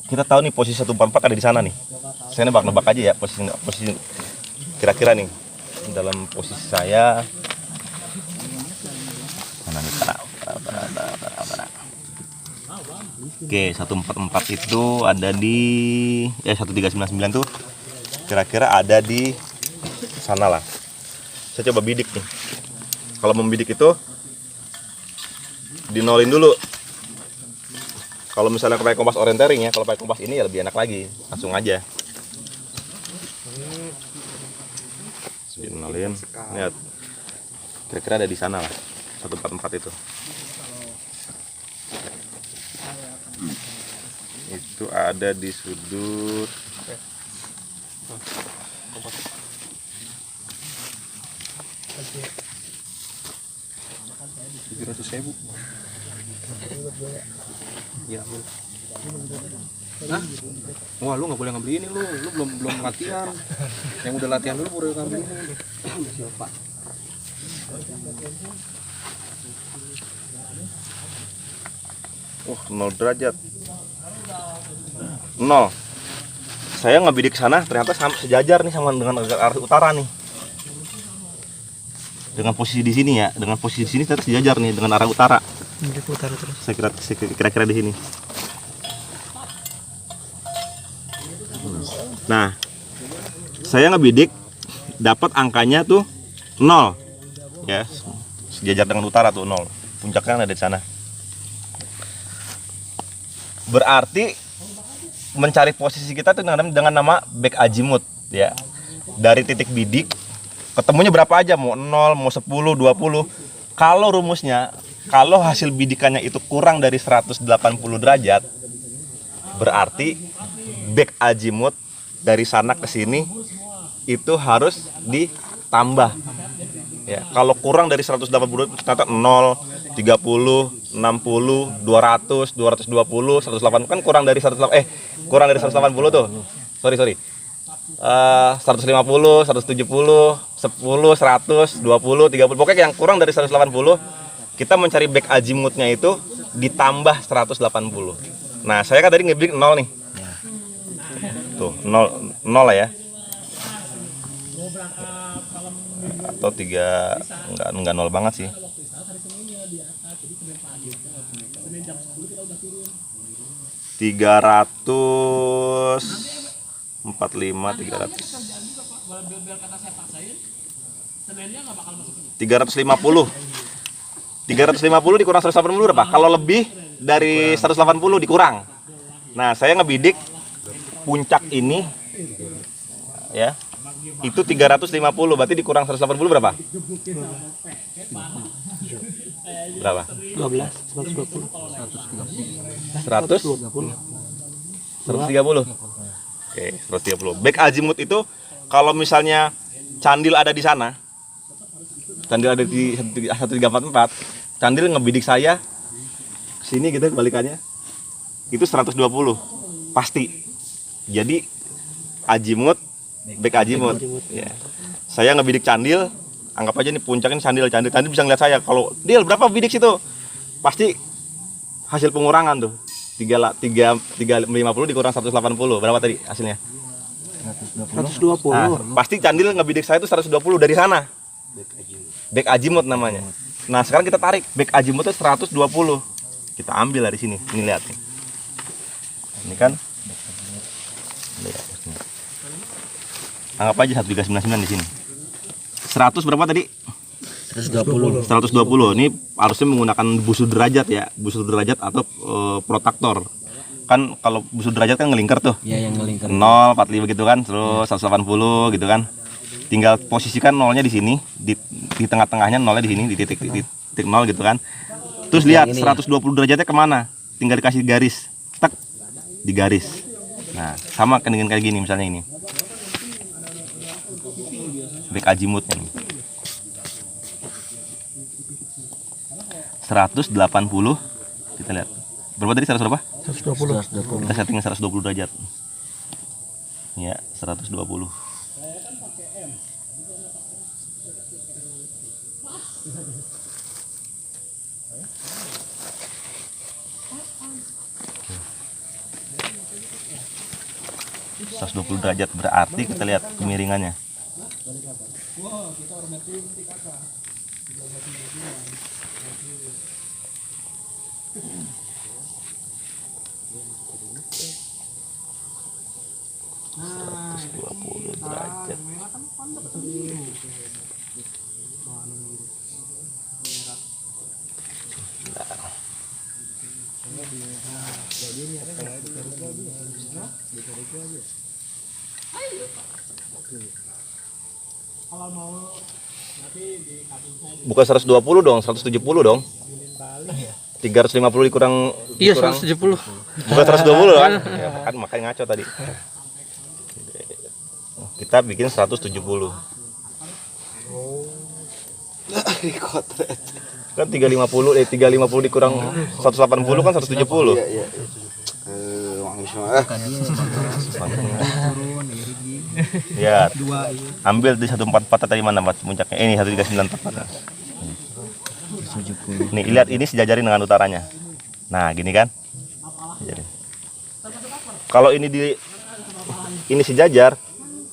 kita tahu nih posisi 144 ada di sana nih. Saya nebak aja ya posisi kira-kira nih dalam posisi saya. Mana nih Pak? Oke, 144 itu ada di 1399 tuh kira-kira ada di sana lah. Saya coba bidik nih. Kalau membidik itu dinolin dulu. Kalau misalnya pakai kompas orientering ya, kalau pakai kompas ini ya lebih enak lagi, langsung aja. Dinolin, lihat. Kira-kira ada di sana lah, 144 itu. Itu ada di sudut. Ya. Hah? Wah, lu nggak boleh ngambil ini lu belum latihan. Yang udah latihan dulu baru ngambil ini. Siapa? 0 derajat. 0. saya ngebidik ke sana ternyata sejajar nih sama dengan arah utara nih. Dengan posisi di sini ya, dengan posisi di sini ternyata sejajar nih dengan arah utara. Diputar terus. Saya kira-kira di sini. Nah, saya ngebidik dapat angkanya tuh 0. Ya, sejajar dengan utara tuh 0. Puncaknya ada di sana. Berarti mencari posisi kita tuh dengan nama back azimut ya. Dari titik bidik ketemunya berapa aja, mau 0, mau 10, 20. Kalau rumusnya, kalau hasil bidikannya itu kurang dari 180 derajat, berarti back azimut dari sana ke sini itu harus ditambah. Ya, kalau kurang dari 180 ternyata 0, 30, 60, 200, 220, 180 kan kurang dari 180 tuh. Sorry. 150, 170, 10, 100, 20, 30. Pokoknya yang kurang dari 180, kita mencari back azimutnya itu ditambah 180. Nah, saya kan tadi ngebidik 0 nih. Tuh, 0 lah ya. Atau 3, enggak 0 banget sih. 345, 350 dikurang 180 berapa? Kalau lebih dari 180 dikurang. Nah, saya ngebidik puncak ini ya. Itu 350, berarti dikurang 180 berapa? Berapa? 12, 120. 130. Oke, 130. Back azimut itu kalau misalnya candil ada di sana, candil ada di 1344, candil ngebidik saya sini gitu balikannya, itu 120 pasti. Jadi azimut, back azimut. Ya. Saya ngebidik candil, anggap aja nih puncaknya candil bisa ngeliat saya. Kalau Dil berapa bidik situ? Pasti hasil pengurangan tuh. 350 dikurang 180. Berapa tadi hasilnya? 120. Nah, pasti candil ngebidik saya itu 120 dari sana. Back azimut namanya. Nah, sekarang kita tarik back azimutnya 120. Kita ambil dari sini. Ini lihat nih. Ini kan. Lihat. Anggap aja 1399 di sini. 100 berapa tadi? 120. 120. Ini harusnya menggunakan busur derajat ya, busur derajat atau protaktor. Kan kalau busur derajat kan ngelingkar tuh. Iya, yang ngelingkar. 0, 45 gitu kan, terus 180 gitu kan. Tinggal posisikan nolnya di sini, di tengah-tengahnya nolnya di sini, di titik 0 gitu kan. Terus lihat 120 derajatnya kemana? Tinggal dikasih garis, tak di garis. Nah, sama kan dengan kayak gini misalnya ini. Back azimutnya nih. 180, kita lihat. Berapa tadi 100 berapa? 120. Kita setting 120 derajat. Ya, 120. Oke. 120 derajat berarti kita lihat kemiringannya. Derajat. Bukan 120 dong, 170 dong. 350 dikurang. Iya, 170. Bukan 120 kan? Ya, kan makanya ngaco tadi. Kita bikin 170. Kan 350 dikurang 180 kan 170. Iya. Ya, ambil di 144 tadi mana puncaknya? Ini 1394. Nih, lihat ini sejajarin dengan utaranya. Nah, gini kan? Jadi, kalau ini ini sejajar,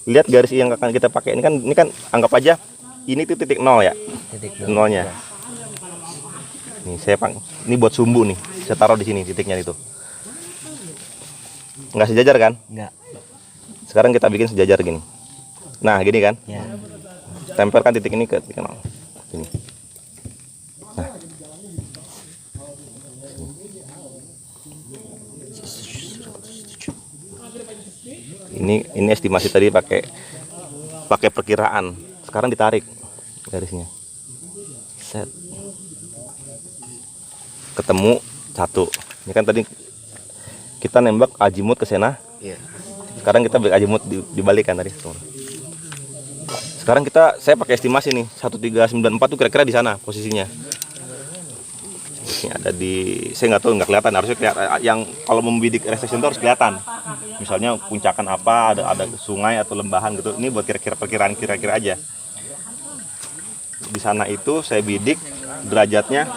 lihat garis yang akan kita pakai ini kan anggap aja ini tuh titik nol ya, Titik nolnya. Nih ini buat sumbu nih, saya taruh di sini titiknya itu. Nggak sejajar kan? Enggak. Sekarang kita bikin sejajar gini. Nah gini kan? Ya. Tempelkan titik ini ke titik nol. Ini. Nah. Ini estimasi tadi pakai perkiraan. Sekarang ditarik garisnya. Set. Ketemu satu. Ini kan tadi kita nembak azimut ke sana. Iya. Sekarang kita balik azimut dibalikan tadi. Sekarang saya pakai estimasi nih 1394 tuh kira-kira di sana posisinya. Ini ada saya nggak tahu, nggak kelihatan, harusnya kelihatan. Yang kalau membidik restriction itu harus kelihatan. Misalnya puncakan apa, ada sungai atau lembahan gitu. Ini buat perkiraan kira-kira aja. Di sana itu saya bidik derajatnya.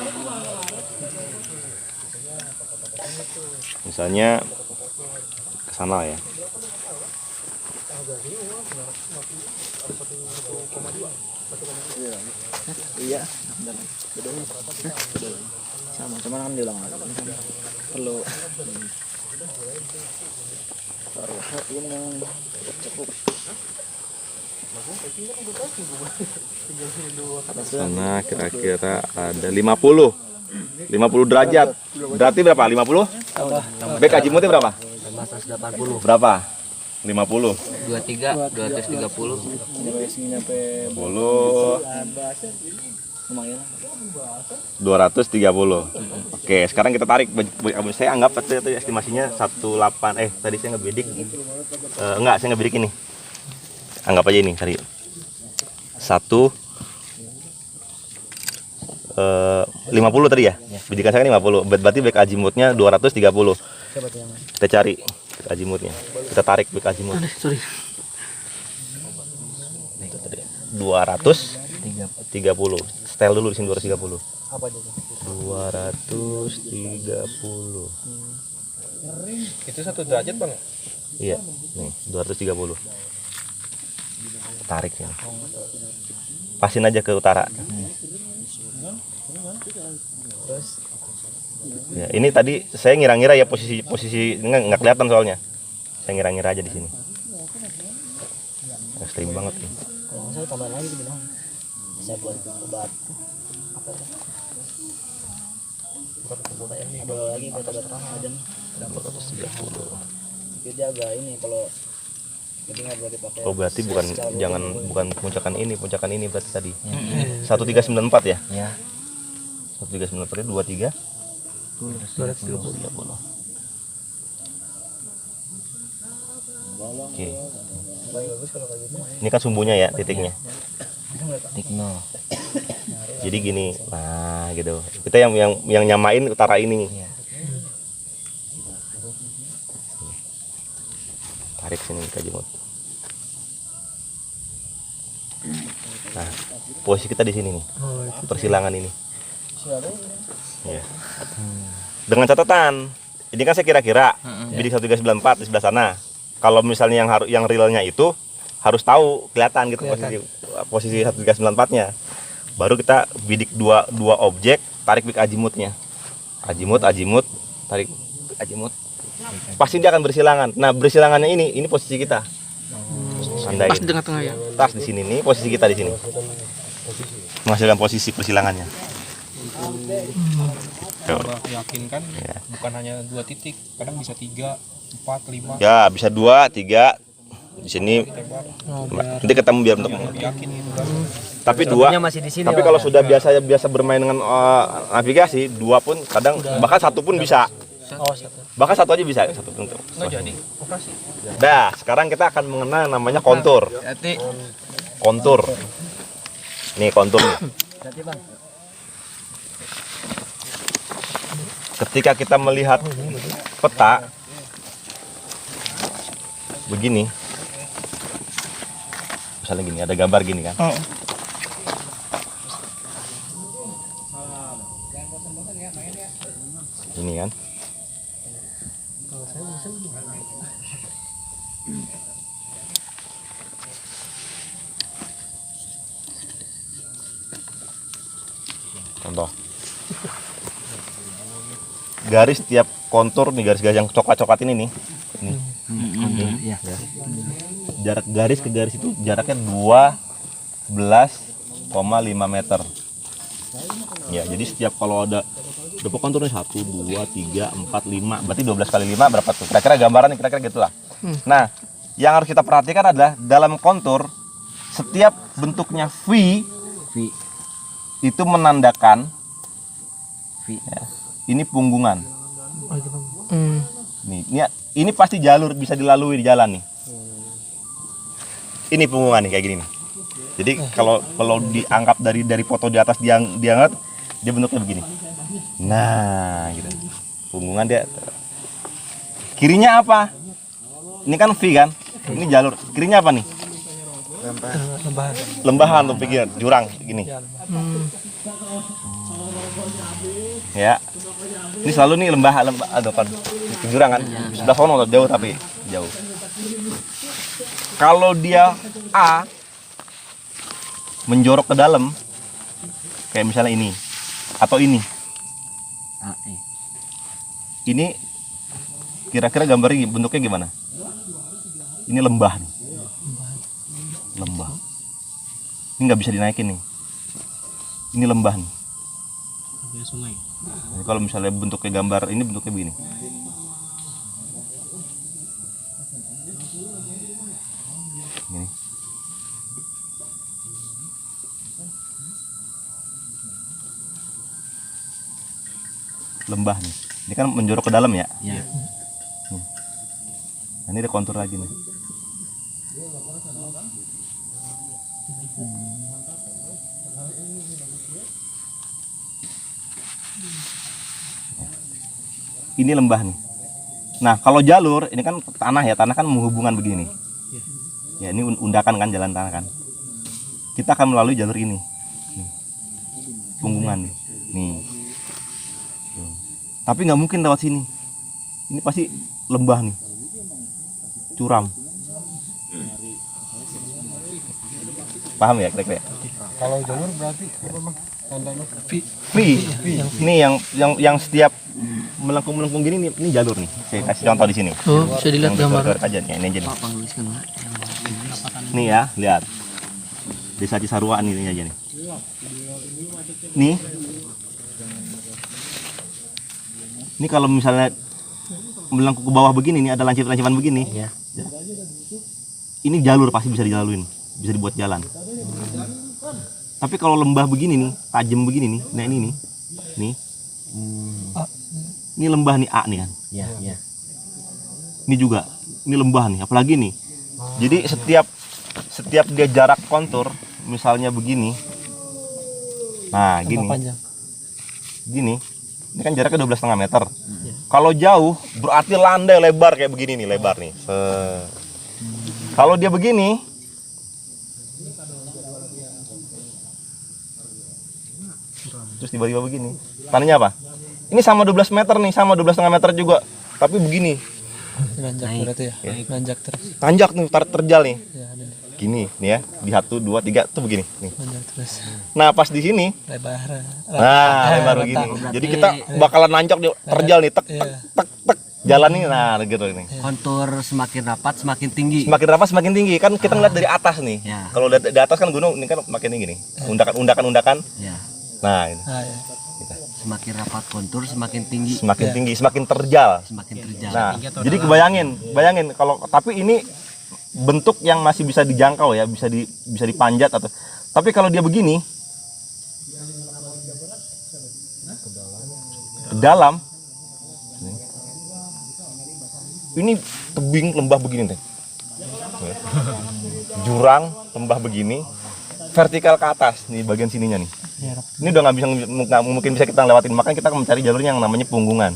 Misalnya ke sana ya. Iya, sama, cuman kan diulang lagi. Perlu ini cukup. Sana kira-kira ada 50 derajat. Berarti berapa? 50? Bek azimutnya berapa? 180. Berapa? 50. 23, 230. 10. Lumayan. 230. Oke, sekarang kita tarik. Saya anggap tadi estimasinya 18. Tadi saya ngebidik. Enggak, saya ngebidik ini. Anggap aja ini tadi. 50 tadi ya? Bidikan saya kan 50. Berarti bek azimutnya 230. Kita cari bek azimutnya. Kita tarik bek azimut. Sorry. 230. Setel dulu di sini 230. Apa itu? 230. Itu 1 derajat bang. Iya, nih 230. Tarik ya. Pasin aja ke utara. Ya, ini tadi saya ngira-ngira ya posisi nggak kelihatan soalnya. Saya ngira-ngira aja di sini. Ekstrim banget nih. Kalau saya tambah lagi bilang bisa buat obat apa ya? Ada lagi buat obat Ramadan. 230. Jadi agak ini kalau jadi nggak boleh dipakai. Oh berarti bukan puncakan ini berarti tadi. 1394 ya? Ya. 1394 23 230. Oke. Ini kan sumbunya ya, titiknya. Titik nol. Jadi gini, nah gitu. Kita yang nyamain utara ini. Iya. Tarik sini ke jemut. Nah, posisi kita di sini nih. Persilangan ini. Ya. Dengan catatan, ini kan saya kira-kira bidik 1394 di sebelah sana. Kalau misalnya yang realnya itu harus tahu kelihatan gitu posisi 1394-nya. Baru kita bidik dua objek, tarik bik azimutnya. Azimut, tarik azimut. Pasti dia akan bersilangan. Nah, bersilangannya ini posisi kita. Tandain. Pas di tengah-tengah ya. Tas di sini nih, posisi kita di sini. Menghasilkan posisi persilangannya. Yakin kan bukan hanya 2 titik, kadang bisa 3, 4, 5. Ya, bisa 2, 3 di sini. Nanti ketemu biar untuk Yakin gitu kan. tapi 2 masih di sini. tapi kalau sudah biasa bermain dengan navigasi 2 pun kadang bahkan 1 pun bisa. Oh, satu. Bahkan 1 aja bisa, 1 pun. Nggak jadi operasi. Dah, sekarang kita akan mengenal namanya kontur. Hati. Kontur. Nih kontur nih. Nanti bang. Ketika kita melihat peta begini, misalnya gini, ada gambar gini kan. Ini kan. garis tiap kontur nih, garis-garis yang coklat-coklat ini nih. Nih. Iya. Jarak garis ke garis itu jaraknya 12,5 meter. Ya, jadi setiap kalau ada berapa kontur nih? 1, 2, 3, 4, 5. Berarti 12 kali 5 berapa tuh? Kira-kira gambarannya kira-kira gitulah. Nah, yang harus kita perhatikan adalah dalam kontur setiap bentuknya V itu menandakan ya, ini punggungan. Nih, ini pasti jalur bisa dilalui di jalan nih. Ini punggungan nih kayak gini nih. Jadi kalau dianggap dari foto di atas diangkat dia bentuknya begini. Nah, gitu. Punggungan dia. Kirinya apa? Ini kan V kan? Ini jalur. Kirinya apa nih? Lembahan tuh pikir, jurang gini. Ya. Ini selalu nih lembah aduh kan. Jurang kan? Sebelah sono jauh tapi jauh. Kalau dia A menjorok ke dalam kayak misalnya ini atau ini. Ini kira-kira gambarnya bentuknya gimana? Ini lembah nih. Lembah. Ini nggak bisa dinaikin nih. Ini lembah nih. Sungai. Jadi kalau misalnya bentuknya gambar ini bentuknya begini. Ini. Lembah nih. Ini kan menjorok ke dalam ya. Iya. Nah, ini ada kontur lagi nih. Ini lembah nih. Nah, kalau jalur ini kan tanah ya, tanah kan menghubungkan begini. Ya, ini undakan kan, jalan tanah kan. Kita akan melalui jalur ini. Nih. Punggungan nih. Nih. Tuh. Tapi nggak mungkin lewat sini. Ini pasti lembah nih. Curam. Paham ya kira-kira? Kalau jalur berarti apa bang? Tandanya V. Ini yang setiap melengkung gini nih, ini jalur nih. Saya kasih contoh di sini. Oh, bisa dilihat gambar. Aja nih, ini aja nih. Nih ya, lihat. Desa Cisarua ini aja nih. Nih. Ini kalau misalnya melengkung ke bawah begini nih, ada lancip-lancipan begini. Iya. Ya. Ini jalur pasti bisa dilaluin, bisa dibuat jalan. Tapi kalau lembah begini nih, tajam begini nih, nah ini nih. Nih. Ini lembah nih A nih kan. Iya. Ini juga, ini lembah nih, apalagi nih. Jadi setiap dia jarak kontur, misalnya begini. Nah, gini. Gini. Ini kan jaraknya 12,5 meter. Kalau jauh berarti landai lebar kayak begini nih, lebar nih. Kalau dia begini, terus tiba-tiba begini. Tandanya apa? Ini sama 12 meter nih, sama 12,5 meter juga. Tapi begini. Nanjak berarti ya. Nanjak terus. Tanjak nih, terjal nih. Ya, ada. Gini nih ya, di 1, 2, 3 tuh begini nih. Nanjak terus. Nah, pas di sini, Lebar. nah lebar begini. Jadi kita bakalan nancok di terjal nih, tek jalan nih, nah gitu nih. Kontur semakin rapat semakin tinggi. Semakin rapat semakin tinggi kan kita ngeliat dari atas nih. Ya. Kalau di atas kan gunung, ini kan makin tinggi nih. Undakan. Ya. Nah, ini. Ah, ya. Semakin rapat kontur semakin tinggi. Semakin tinggi, semakin terjal. Semakin terjal. Nah, jadi bayangin kalau tapi ini bentuk yang masih bisa dijangkau ya, bisa dipanjat atau tapi kalau dia begini ke dalam ini tebing lembah begini teh. Jurang lembah begini vertikal ke atas nih bagian sininya nih. Ini udah nggak mungkin bisa kita lewatin, makanya kita akan mencari jalurnya yang namanya punggungan.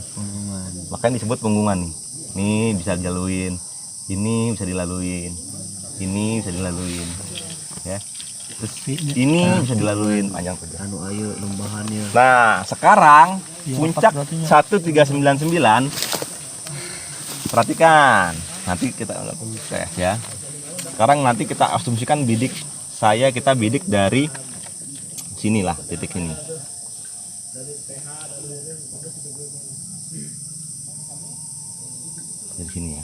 Makanya disebut punggungan nih. Ini bisa dilaluin, ini bisa dilaluin, ini bisa dilaluin, ya. Terus ini bisa dilaluin panjang tuh. Anu ayo lembahannya. Nah sekarang puncak 1399, perhatikan. Nanti kita tes ya. Sekarang nanti kita asumsikan kita bidik dari sinilah titik ini. Dari sini ya.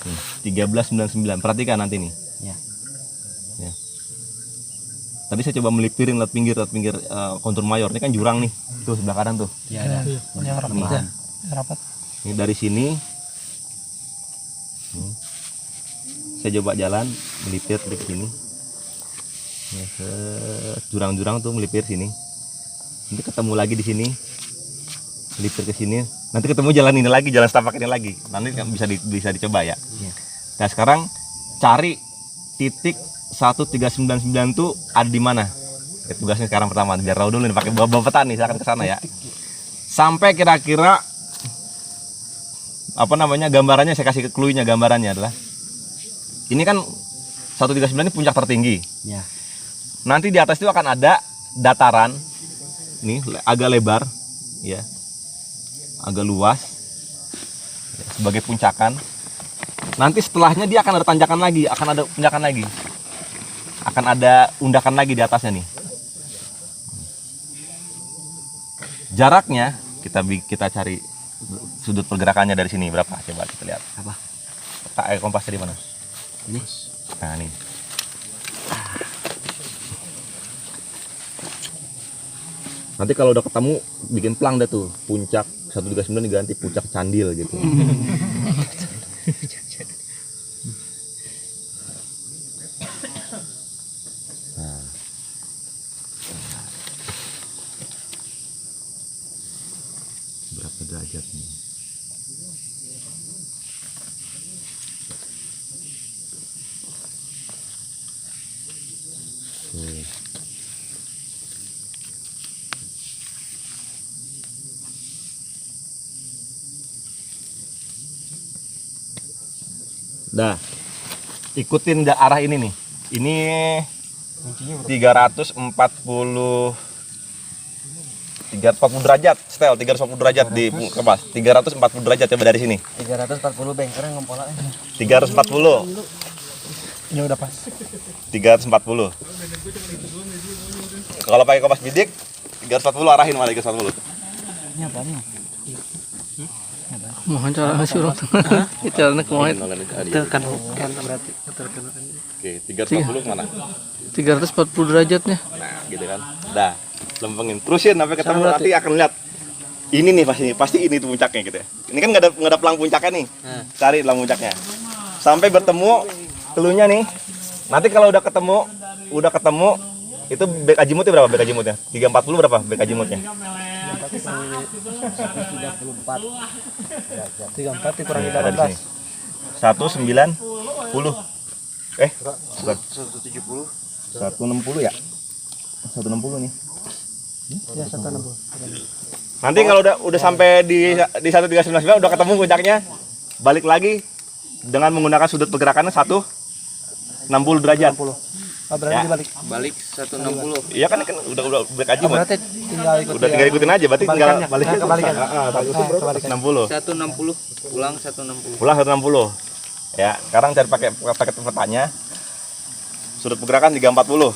Nih, 1399. Perhatikan nanti nih. Ya. Ya. Tadi saya coba melipirin lewat pinggir kontur mayor. Ini kan jurang nih. Tuh sebelah kanan tuh. Ya ada. Yang rapat ya. Yang rapat. Ini dari sini. Saya coba jalan melipir ke sini. Ya, jurang-jurang tuh melipir sini. Nanti ketemu lagi di sini. Melipir ke sini. Nanti ketemu jalan ini lagi, jalan setapak ini lagi. Nanti kan bisa dicoba ya. Nah, sekarang cari titik 1399 tuh ada di mana? Ya, tugasnya sekarang pertama biar tahu dulu nih pakai bawa peta nih, saya akan ke sana ya. Sampai kira-kira apa namanya gambarannya saya kasih clue-nya, gambarannya adalah ini kan 139 ini puncak tertinggi. Ya. Nanti di atas itu akan ada dataran nih agak lebar ya. Agak luas ya, sebagai puncakan. Nanti setelahnya dia akan ada tanjakan lagi, akan ada puncakan lagi. Akan ada undakan lagi di atasnya nih. Jaraknya kita cari sudut pergerakannya dari sini berapa? Coba kita lihat. Apa? Kompas dari mana? Ini. Nah, ini. Nanti kalau udah ketemu bikin plang deh tuh, puncak 139 diganti puncak Candil gitu. Nah. Berapa derajat nih? Oke. Dah, ikutin arah ini nih. Ini 340 derajat, setel 340 derajat di kemas. 340 derajat coba dari sini. 340 bengkernya ngempolak. 340. Ini udah pas. 340. Kalau pakai kompas bidik 340 arahin malah 340. Ini apa nih? Mohon cara ngasih orang tengah. Itu anak mohon. Tekan berarti. Oke, 340 mana? 340 derajatnya. Nah, gitu kan. Dah, lempengin. Terusin sampai ketemu nanti akan lihat. Ini nih pasti ini tuh puncaknya gitu ya. Ini kan nggak ada pelang puncaknya nih. Cari pelang puncaknya. Sampai bertemu telunya nih. Nanti kalau udah ketemu itu bek azimutnya berapa bek azimutnya? 340 berapa bek azimutnya? 34 dikurangi Ada di sini. 190. Bukan. 170. 160 ya? 160 nih. Ya 160. Nanti kalau udah sampai di 1399 udah ketemu puncaknya, balik lagi dengan menggunakan sudut pergerakannya 160 derajat. Berarti Ya. dibalik. Balik 160. Iya kan udah break aja, Mas. Berarti tinggal ikut. Udah tinggal ikutin aja, berarti tinggal Kebalikannya. balik. Kebalikan. Kebalikan. 60. 160. Pulang 160. Pulang 160. Ya, sekarang cari pakai petanya. Sudut pergerakan 340.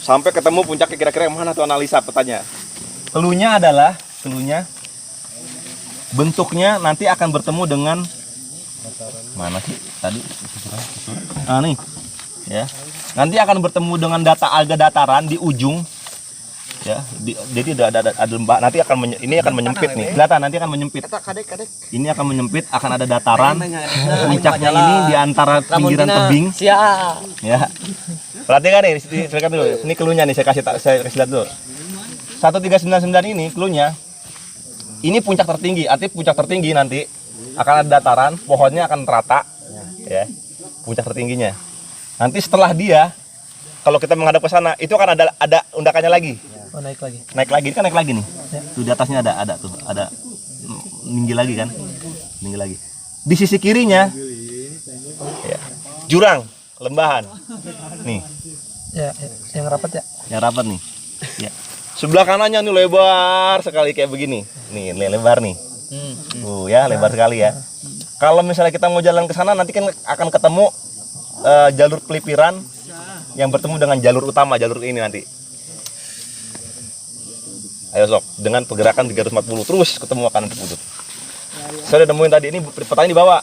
Sampai ketemu puncaknya kira-kira yang mana tuh, analisa petanya. Cluenya adalah bentuknya nanti akan bertemu dengan mana sih tadi? Ah nih. Ya. Nanti akan bertemu dengan agak dataran di ujung. Ya, jadi ada lembah, nanti ini akan menyempit nih. Kelihatan nanti akan menyempit. Ini akan menyempit, akan ada dataran. Puncaknya ini di antara pinggiran tebing. Ya. Perhatikan nih, silakan dulu. Ini cluenya nih saya kasih lihat dulu. 1399 ini cluenya. Ini puncak tertinggi, artinya puncak tertinggi nanti akan ada dataran, pohonnya akan rata. Ya. Puncak tertingginya. Nanti setelah dia, kalau kita menghadap ke sana, itu akan ada undakannya lagi. Oh, naik lagi. Naik lagi, ini kan naik lagi nih. Tuh di atasnya ada tinggi lagi kan, tinggi lagi. Di sisi kirinya, ya, jurang, lembahan. Nih, Ya, yang rapat ya. yang rapat nih. Ya. Sebelah kanannya nih lebar sekali kayak begini. Nih lebar nih. Ya lebar sekali ya. Kalau misalnya kita mau jalan ke sana, nanti kan akan ketemu jalur pelipiran yang bertemu dengan jalur utama, jalur ini nanti. Ayo sok, dengan pergerakan 340 terus ketemu kanan terputus. Saya udah nemuin tadi ini petanya dibawa.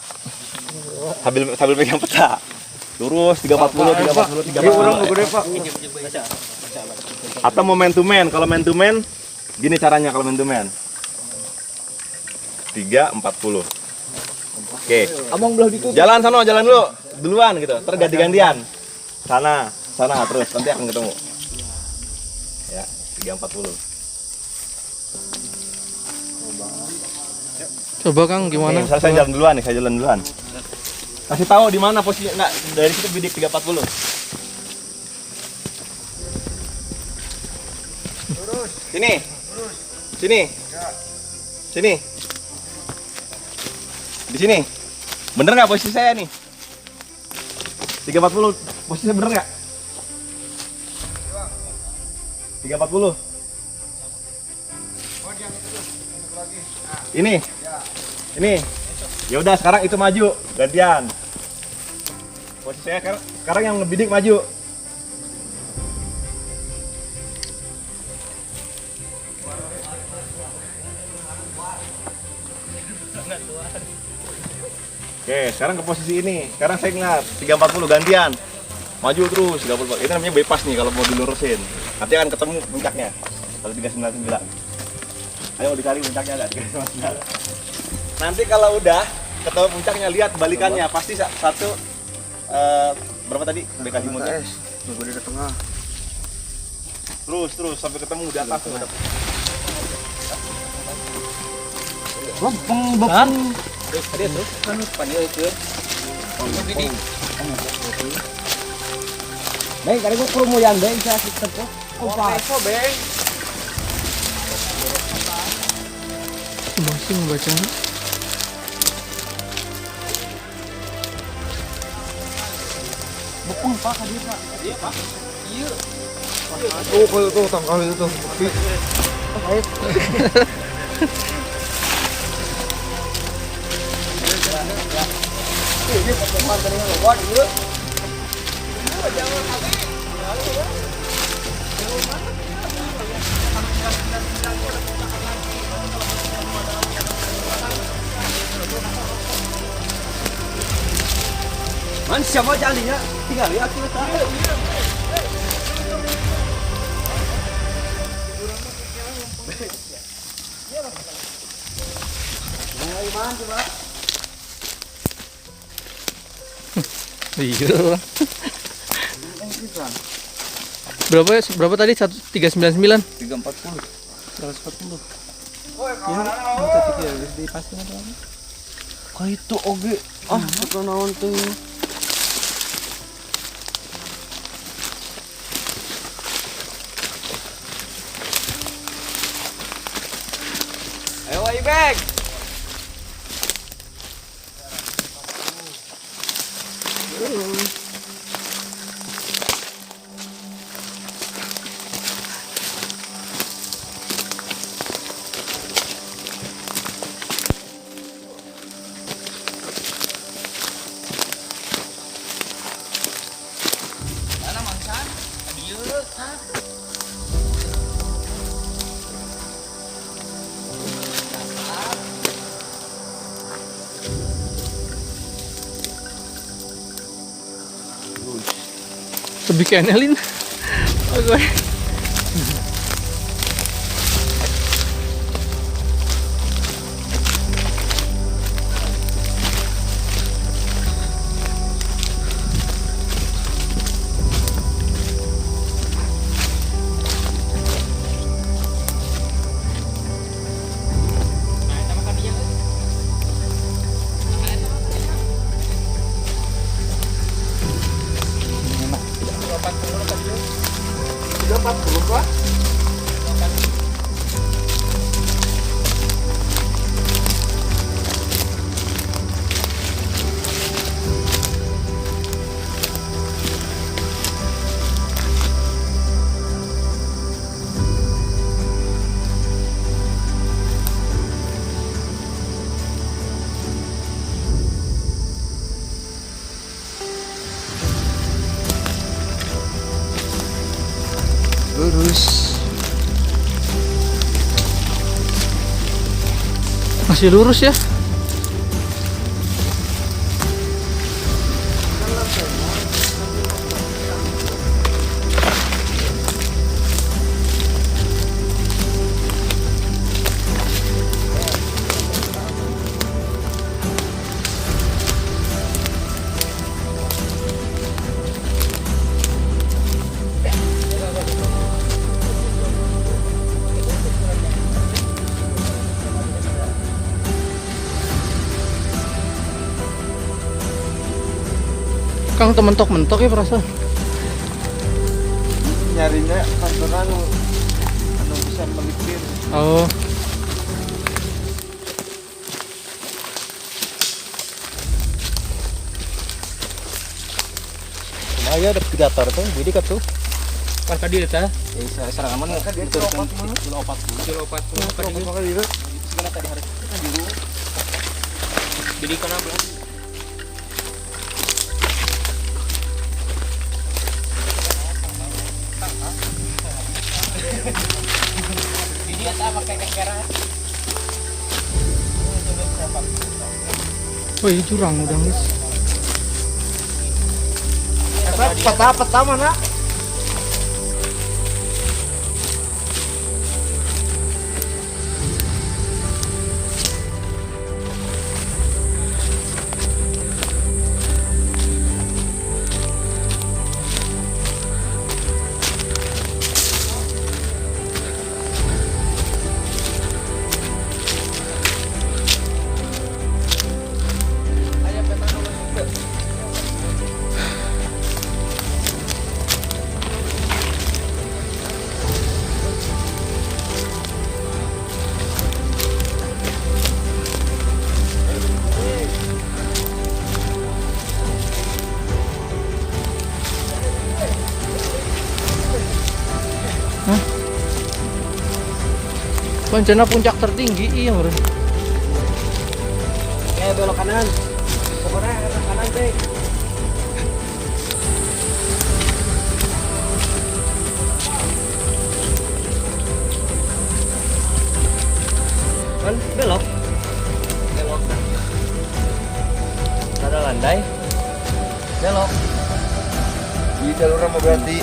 Sambil pegang peta. Lurus 340, 340, 340. Atau mau man to man. Kalau man to man gini caranya kalau man to man. 340. Oke. Abang belah dikit. Jalan sana, jalan dulu. Duluan gitu. Terganti-gantian. Sana terus nanti akan ketemu. Ya, 340. Coba Kang gimana? Nih, misalnya saya jalan duluan nih, saya jalan duluan. Kasih tahu di mana posisi. Nah, dari situ bidik 340. Sini. Sini. Sini. Di sini. Bener nggak posisi saya nih? 340. Posisinya bener nggak? 340. Ini. Ini. Ya udah sekarang itu maju, gantian. Posisi saya sekarang yang ngebidik maju. Oke, sekarang ke posisi ini. Sekarang saya ingat 340 gantian. Maju terus 340. Itu namanya bypass nih kalau mau dilurusin. Nanti akan ketemu puncaknya. Kalau 399. Ayo dicari puncaknya ada 399. Nanti kalau udah ketemu puncaknya lihat balikannya pasti satu berapa tadi? Udah kasih muncak. Nunggu di tengah. Terus sampai ketemu di atas tuh. Kan? Tadi itu. Kan panggil itu. Bang, kali gua kurang mau yang bang, saya tetep kok. Beng. Masih membacanya. Bukung Pak, hadir Pak. Oh, kalau tuh tangkal itu tuh. Man, siapa jalinya? Tinggal lihat kita. Iya. Berapa tadi? 399. 340. 140. Kayak itu oge. Ah, suka naon tuh. Ayo Ibek. Lebih kenelin. Oke. Lurus. Masih lurus ya. Kang mentok-mentok ya perasaan. Nyarinya kantoran anu bisa melipir. Oh. Aya ada pidator tuh, jadi kan tuh. Kan kadi eta. Serangan mana kan dia opat mah. Kilo 40 kadi. Segala tadi hari. Jadi kana belas. Dia tak pakai kekeran. Wih, jurang udah guys. Peta mana? Bencana puncak tertinggi iya bro. Belok kanan. Pokoknya arah kanan deh. Kan belok. Belok. Ada landai. Belok. Di jalur mau berarti.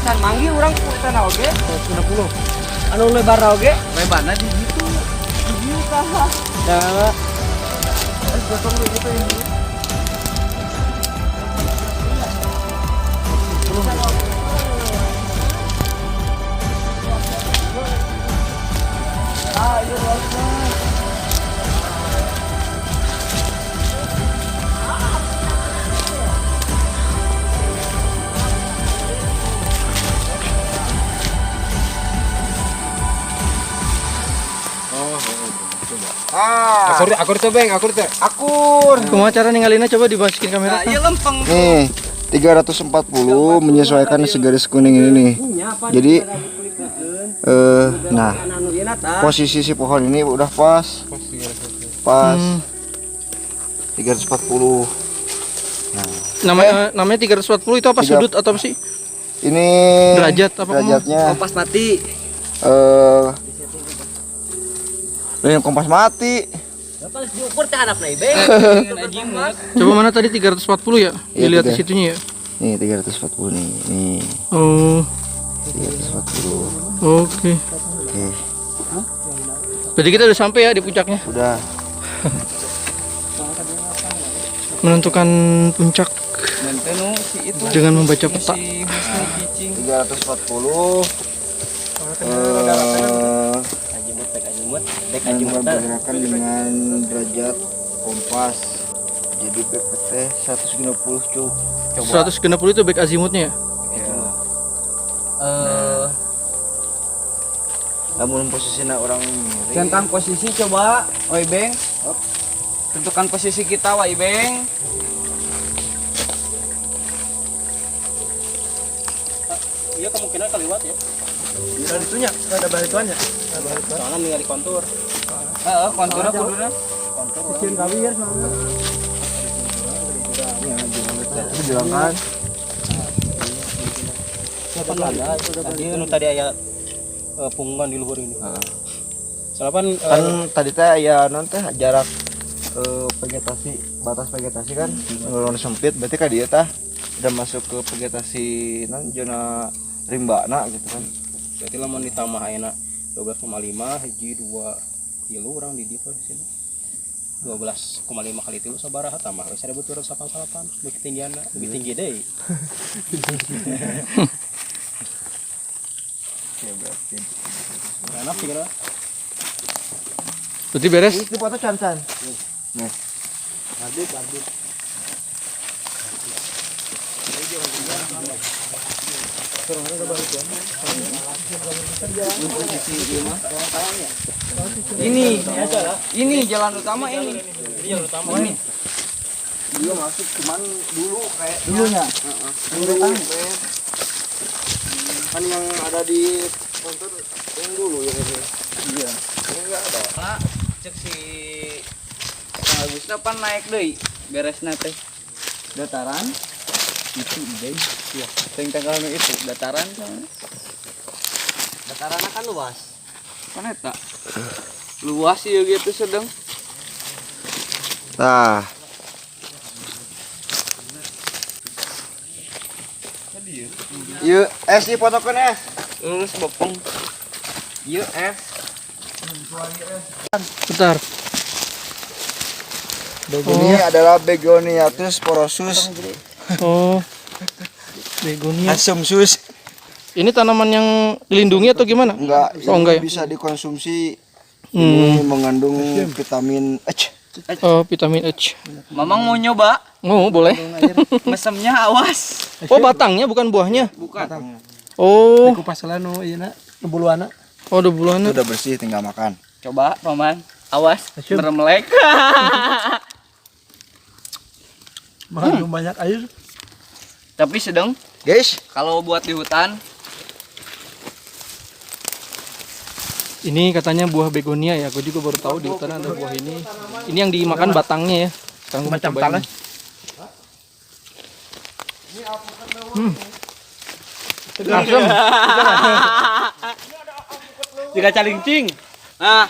Dan manggi orang putana oge 90. Anu lebar oge lebarna di situ. Di dieu kah. Da. Gotong di situ ini. Ayo Akur tuh Bang, akur tuh. akur. Kumaha cara ninggalinnya coba dibasikin kamera. Iya lempeng. Nih, 340 menyesuaikan segaris kuning ini nih. Jadi nah, posisi si pohon ini udah pas. Pas. 340. Namanya 340 itu apa Tiga- sudut atau apa sih? Ini Derajat apa derajatnya Kompas mati. yang kompas mati. Pas diukur teh handapna ieu, Bang. Coba mana tadi 340 ya? Iya, Dilihat di tiga. situnya ya. Nih 340 nih. Nih Oh, 340. oke. Oke, Berarti kita udah sampai ya di puncaknya. udah. Menentukan puncak dengan membaca peta. 340. Dan bergerakan dengan derajat kompas. Jadi BPT 160 cuk. Coba. 160 itu back azimutnya ya? Ya. Namun posisinya orang miring. Tentang posisi coba, oi Bang. Tentukan posisi kita, woi Bang. Iya kemungkinan kaliwat ya. Dari itunya, ada bantuannya. Soalnya tinggal di kontur. Konturnya kuduna. Kecil kali ya sama. Itu bilang kan. Tadi tadi aya punggungan di luhur ini. Salapan Kan tadi teh ya non teh jarak vegetasi, batas vegetasi kan nulun sempit, berarti kan dia tah udah masuk ke vegetasi non zona rimbana gitu kan. berarti lamun ditambah ayeuna 12,5 hiji 2 kilu urang di dieu sini. 12,5 kali 3 sabaraha tambah we 1.288 lebih ketinggianna, lebih tinggi deui. Ya berarti. Enak sih kira. Berarti beres. Itu foto can-can. Nih. Ini jalan utama ini. Dia masuk cuman dulu kayak dulunya. Dulu kan yang ada di kontur yang dulu ya ini. Iya. Ini enggak ada. Nah, cek si Agusna pan naik deui beresna teh. Dataran itu deui. Iya, tengah itu dataran kan. Dataran kan luas. Kan eta. Luas ieu gitu sedang. Nah. Yuk, es dipotokeun es. Lulus bopong. Ieu es. Bentar. Ini adalah Begoniatus porosus Oh. Begonia. asumsus. Ini tanaman yang dilindungi atau gimana? Enggak, Oh, enggak ya? bisa dikonsumsi. Ini mengandung vitamin H. Oh, vitamin H. Mamang mau nyoba? Oh, boleh. Mesemnya awas. Oh, batangnya bukan buahnya. Bukan. Oh. Kupas lanu ieu na buluana. Oh, udah bulan. Itu udah bersih, tinggal makan. Coba, Paman. Awas, Asyum. bermelek. Mengandung banyak air. Tapi sedang Guys, kalau buat di hutan Ini katanya buah begonia ya. Gue juga baru tahu di hutan ada buah ini. Ini yang dimakan batangnya ya. Sekarang gue mau Macam cobain. tangan. Asam. jika calincing. Nah,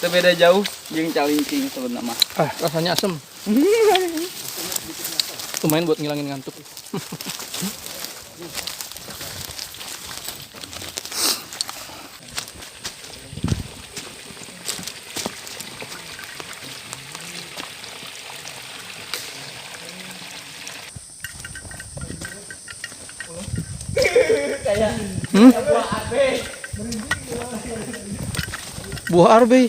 itu beda jauh jeung calincing sebenarnya mah. Ah, rasanya asam. Lumayan buat ngilangin ngantuk. Buah arbe.